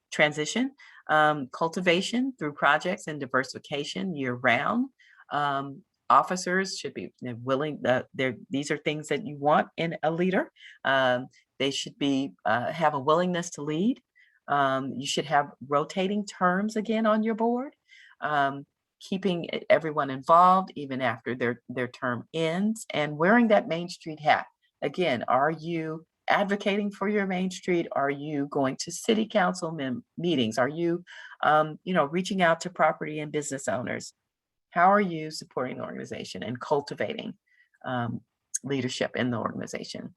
cultivation through projects and diversification year round. Officers should be willing, these are things that you want in a leader. They should be have a willingness to lead. You should have rotating terms again on your board, keeping everyone involved even after their term ends, and wearing that Main Street hat. Again, are you advocating for your Main Street? Are you going to city council meetings? Are you, reaching out to property and business owners? How are you supporting the organization and cultivating leadership in the organization?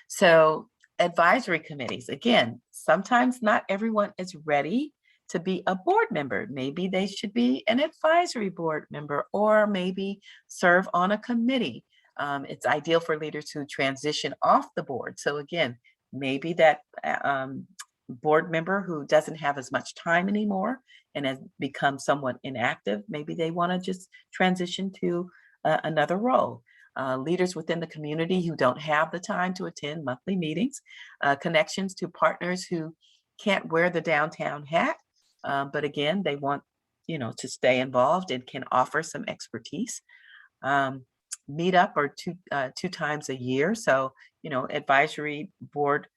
So advisory committees, again, sometimes not everyone is ready to be a board member. Maybe they should be an advisory board member, or maybe serve on a committee. It's ideal for leaders who transition off the board. So again, maybe that board member who doesn't have as much time anymore and has become somewhat inactive, maybe they want to just transition to another role. Leaders within the community who don't have the time to attend monthly meetings, connections to partners who can't wear the downtown hat, but again, they want, to stay involved and can offer some expertise. Meet up or two times a year. So, advisory board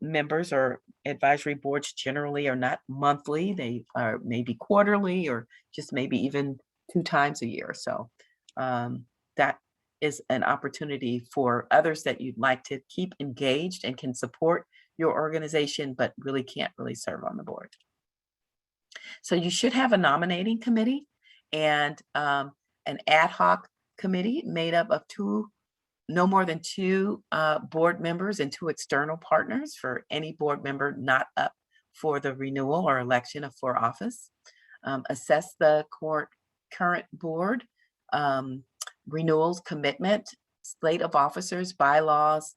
members or advisory boards generally are not monthly. They are maybe quarterly or just maybe even 2 times a year. So that is an opportunity for others that you'd like to keep engaged and can support your organization, but really can't serve on the board. So you should have a nominating committee and an ad hoc committee made up of no more than 2 board members and 2 external partners for any board member not up for the renewal or election for office. Assess the current board renewals commitment, slate of officers, bylaws,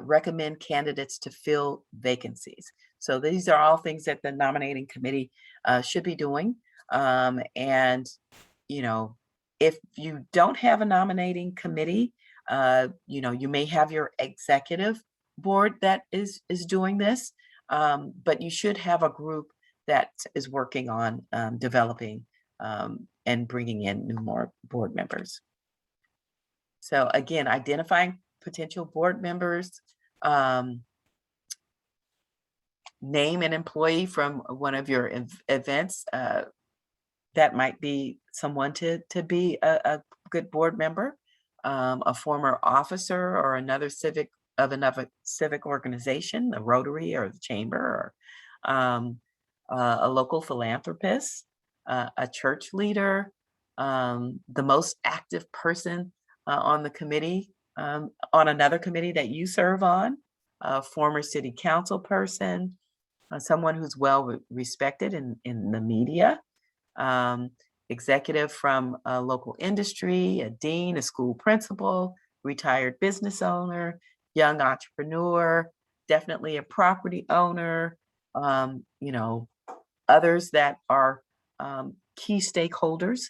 recommend candidates to fill vacancies. So these are all things that the nominating committee should be doing. And, if you don't have a nominating committee, you may have your executive board that is doing this, but you should have a group that is working on developing and bringing in more board members. So again, identifying potential board members, name an employee from one of your events that might be someone to be a good board member, a former officer or another civic of another civic organization, the Rotary or the Chamber, or a local philanthropist, a church leader, the most active person on the committee, on another committee that you serve on, a former city council person, someone who's well respected in the media, executive from a local industry, a dean, a school principal, retired business owner, young entrepreneur, definitely a property owner, you know, others that are key stakeholders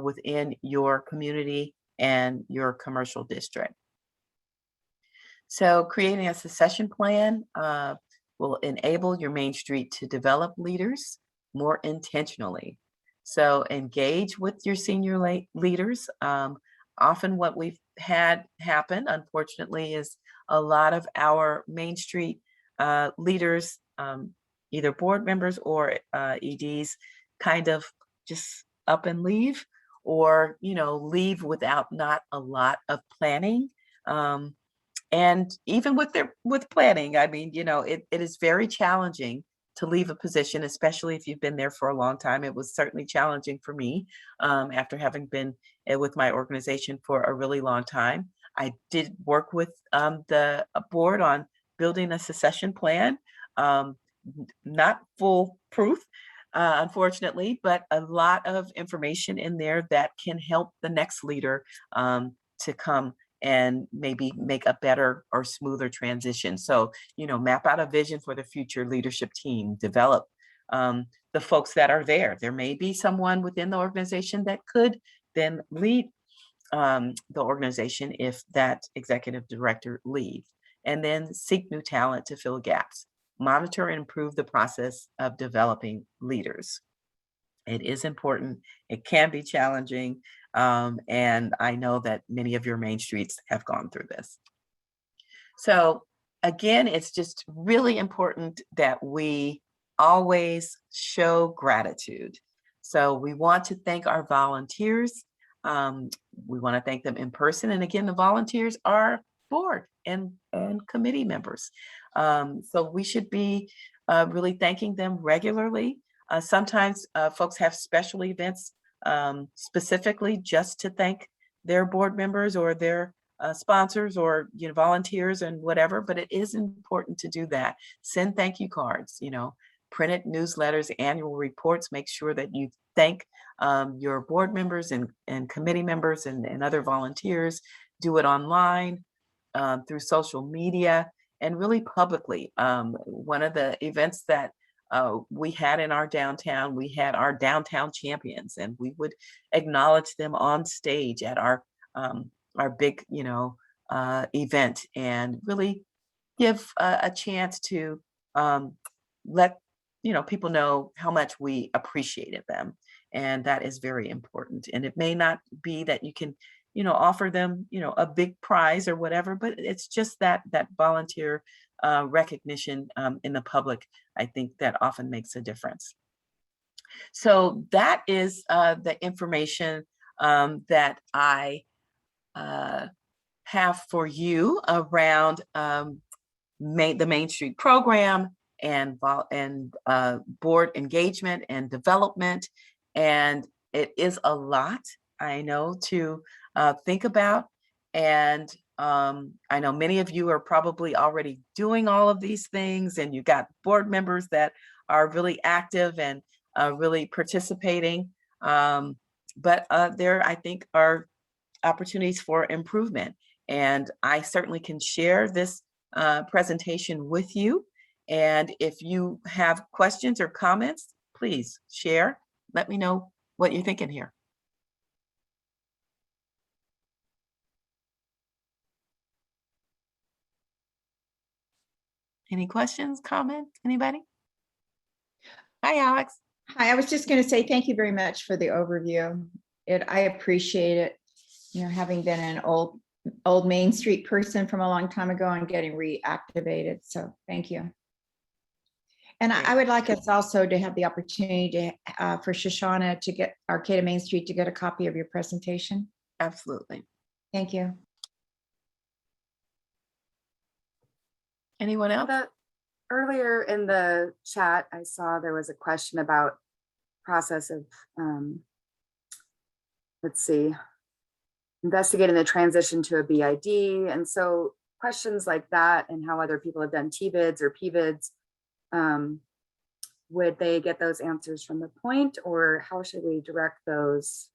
within your community and your commercial district. So creating a succession plan will enable your Main Street to develop leaders more intentionally. So engage with your senior leaders. Often what we've had happen, unfortunately, is a lot of our Main Street leaders, either board members or EDs, kind of just up and leave, or, you know, leave without not a lot of planning. And even with planning, I mean, you know, it is very challenging to leave a position, especially if you've been there for a long time. It was certainly challenging for me after having been with my organization for a really long time. I did work with the board on building a succession plan, not foolproof, unfortunately, but a lot of information in there that can help the next leader to come and maybe make a better or smoother transition. So, you know, map out a vision for the future leadership team, develop the folks that are there. There may be someone within the organization that could then lead the organization if that executive director leaves. And then seek new talent to fill gaps. Monitor and improve the process of developing leaders. It is important. It can be challenging. And I know that many of your Main Streets have gone through this. So again, it's just really important that we always show gratitude. So we want to thank our volunteers. We want to thank them in person. And again, the volunteers are board and committee members. So we should be really thanking them regularly. Sometimes folks have special events specifically just to thank their board members or their sponsors or, you know, volunteers and whatever, but it is important to do that. Send thank you cards, you know, printed newsletters, annual reports, make sure that you thank your board members and committee members and other volunteers. Do it online, through social media, and really publicly. One of the events that we had in our downtown, we had our downtown champions, and we would acknowledge them on stage at our big, you know, event, and really give a chance to let, you know, people know how much we appreciated them. And that is very important. And it may not be that you can, you know, offer them, you know, a big prize or whatever, but it's just that volunteer recognition in the public, I think that often makes a difference. So that is the information that I have for you around the Main Street program and board engagement and development. And it is a lot, I know, to think about. And I know many of you are probably already doing all of these things, and you got board members that are really active and really participating. But there, I think, are opportunities for improvement. And I certainly can share this presentation with you. And if you have questions or comments, please share. Let me know what you're thinking here. Any questions, comments, anybody? Hi, Alex. Hi, I was just going to say thank you very much for the overview. I appreciate it. You know, having been an old Main Street person from a long time ago and getting reactivated. So thank you. And I would like us also to have the opportunity to, for Shoshana to get Arcata Main Street to get a copy of your presentation. Absolutely. Thank you. Anyone else? Earlier in the chat, I saw there was a question about process of, let's see, investigating the transition to a BID. And so questions like that and how other people have done TBIDs or PBIDs, would they get those answers from the point, or how should we direct those?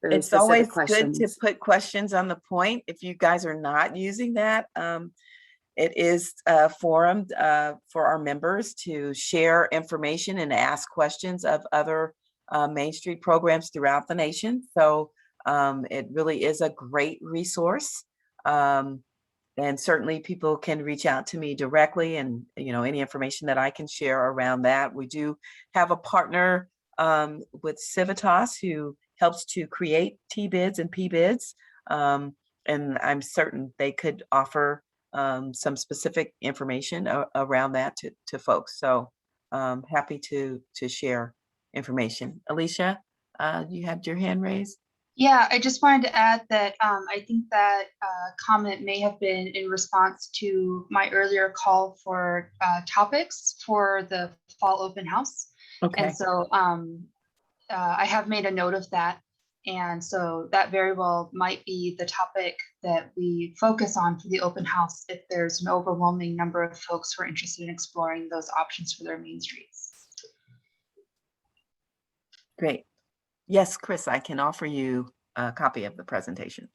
Very It's specific always good questions? to put questions on the point if you guys are not using that. It is a forum for our members to share information and ask questions of other Main Street programs throughout the nation. So it really is a great resource. And certainly people can reach out to me directly, and any information that I can share around that. We do have a partner with Civitas who helps to create TBIDs and PBIDs. And I'm certain they could offer some specific information around that to folks. So happy to share information. Alicia, you had your hand raised. Yeah, I just wanted to add that I think that comment may have been in response to my earlier call for topics for the fall open house. Okay. And so I have made a note of that. And so that very well might be the topic that we focus on for the open house if there's an overwhelming number of folks who are interested in exploring those options for their main streets. Great. Yes, Chris, I can offer you a copy of the presentation.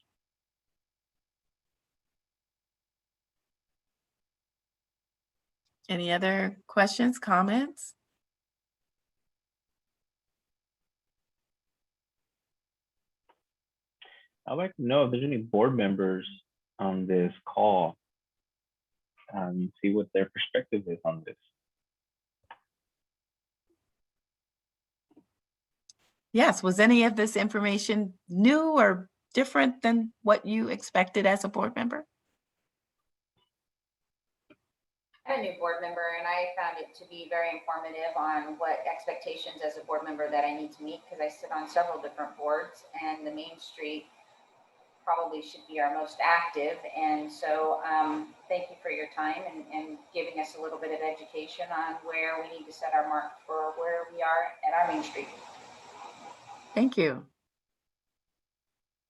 Any other questions, comments? I'd like to know if there's any board members on this call, see what their perspective is on this. Yes, was any of this information new or different than what you expected as a board member? I'm a new board member, and I found it to be very informative on what expectations as a board member that I need to meet, because I sit on several different boards, and the Main Street probably should be our most active. And so thank you for your time and giving us a little bit of education on where we need to set our mark for where we are at our Main Street. Thank you.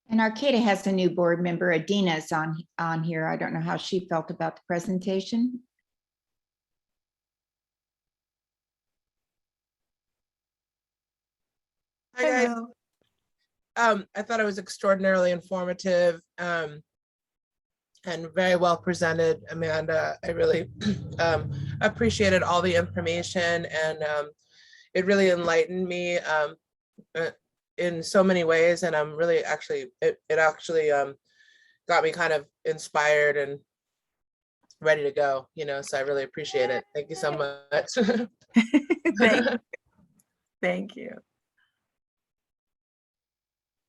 And Arcata has a new board member, Adina's on here. I don't know how she felt about the presentation. Hi guys. Hello. I thought it was extraordinarily informative and very well presented, Amanda. I really appreciated all the information, and it really enlightened me in so many ways. And I'm really it actually got me kind of inspired and ready to go, so I really appreciate it. Thank you so much. Thank you.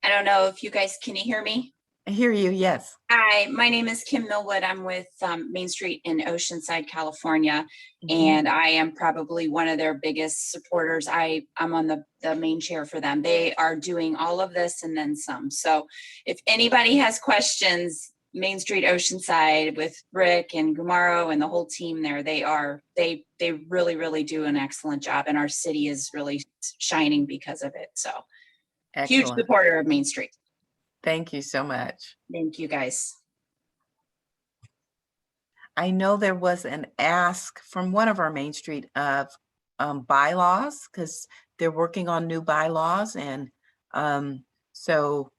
I don't know if you guys, can you hear me? I hear you, yes. Hi, my name is Kim Millwood. I'm with Main Street in Oceanside, California, and I am probably one of their biggest supporters. I'm on the main chair for them. They are doing all of this and then some. So if anybody has questions, Main Street Oceanside with Rick and Gumaro and the whole team there, they really, really do an excellent job, and our city is really shining because of it. So Excellent. Huge supporter of Main Street. Thank you so much. Thank you, guys. I know there was an ask from one of our Main Street of bylaws, because they're working on new bylaws. And so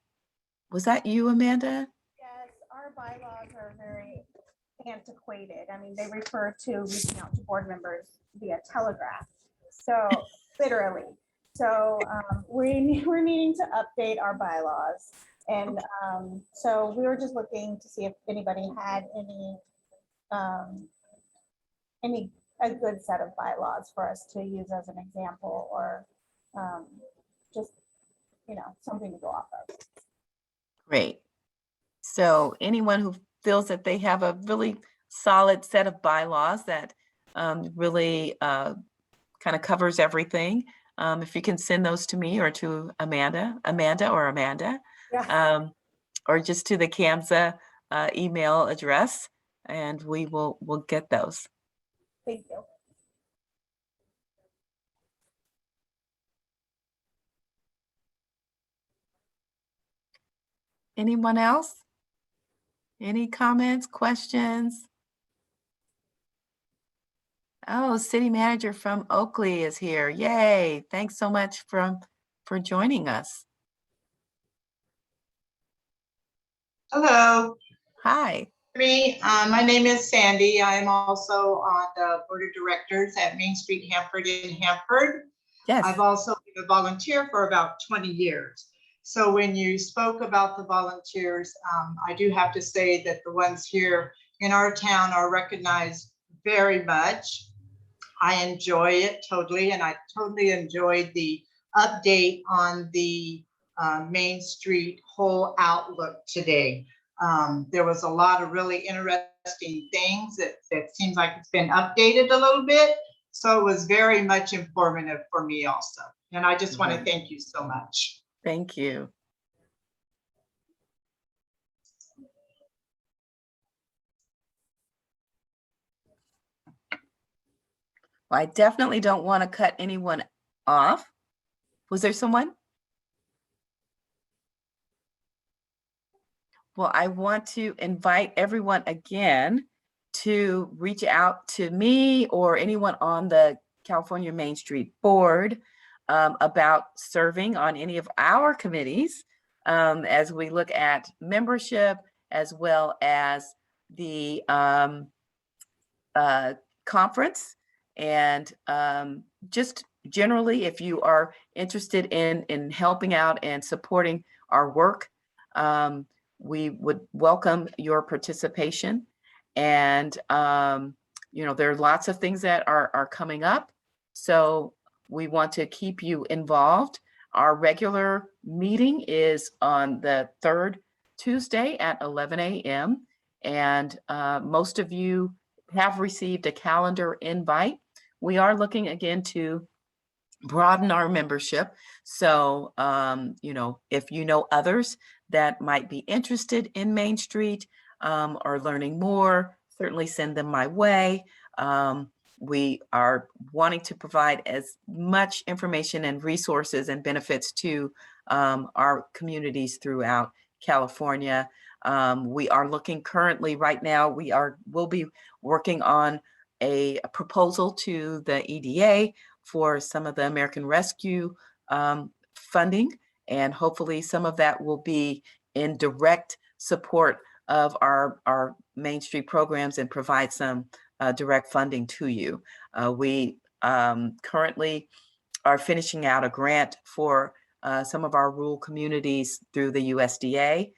was that you, Amanda? Yes, our bylaws are very antiquated. I mean, they refer to reaching out to board members via telegraph. So literally. So we're needing to update our bylaws. And so we were just looking to see if anybody had a good set of bylaws for us to use as an example, or just, something to go off of. Great. So anyone who feels that they have a really solid set of bylaws that really kind of covers everything, if you can send those to me or to Amanda, Yeah. or just to the CAMS email address, and we'll get those. Thank you. Anyone else? Any comments, questions? Oh, city manager from Oakley is here. Yay. Thanks so much for joining us. Hello. Hi. My name is Sandy. I am also on the board of directors at Main Street Hanford in Hanford. Yes. I've also been a volunteer for about 20 years. So when you spoke about the volunteers, I do have to say that the ones here in our town are recognized very much. I enjoy it totally, and I totally enjoyed the update on the Main Street whole outlook today. There was a lot of really interesting things that seems like it's been updated a little bit. So it was very much informative for me also. And I just want to thank you so much. Thank you. Well, I definitely don't want to cut anyone off. Was there someone? Well, I want to invite everyone again to reach out to me or anyone on the California Main Street Board about serving on any of our committees as we look at membership as well as the conference. And just generally, if you are interested in helping out and supporting our work, we would welcome your participation. And, you know, there are lots of things that are coming up. So we want to keep you involved. Our regular meeting is on the third Tuesday at 11 a.m. And most of you have received a calendar invite. We are looking again to broaden our membership. So, you know, if you know others that might be interested in Main Street or learning more, certainly send them my way. We are wanting to provide as much information and resources and benefits to our communities throughout California. We are looking currently right now, we'll be working on a proposal to the EDA for some of the American Rescue funding. And hopefully some of that will be in direct support of our Main Street programs and provide some direct funding to you. We currently are finishing out a grant for some of our rural communities through the USDA.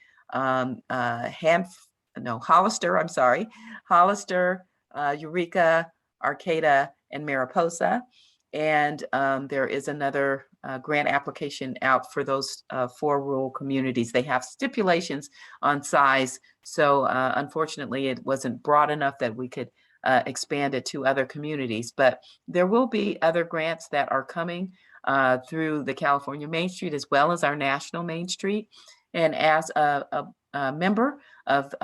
Hollister, Eureka, Arcata, and Mariposa. And there is another grant application out for those 4 rural communities. They have stipulations on size. So unfortunately, it wasn't broad enough that we could expand it to other communities. But there will be other grants that are coming through the California Main Street as well as our national Main Street. And as a member of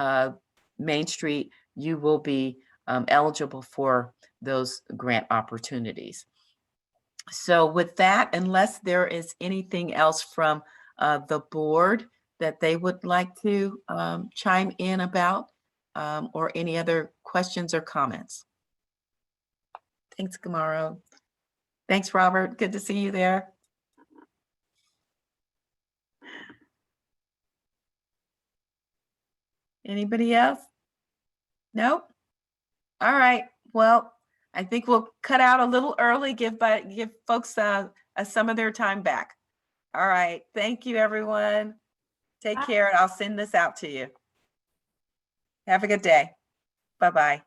Main Street, you will be eligible for those grant opportunities. So with that, unless there is anything else from the board that they would like to chime in about or any other questions or comments. Thanks, Gamaro. Thanks, Robert. Good to see you there. Anybody else? Nope. All right. Well, I think we'll cut out a little early, give folks some of their time back. All right. Thank you, everyone. Take care, and I'll send this out to you. Have a good day. Bye-bye.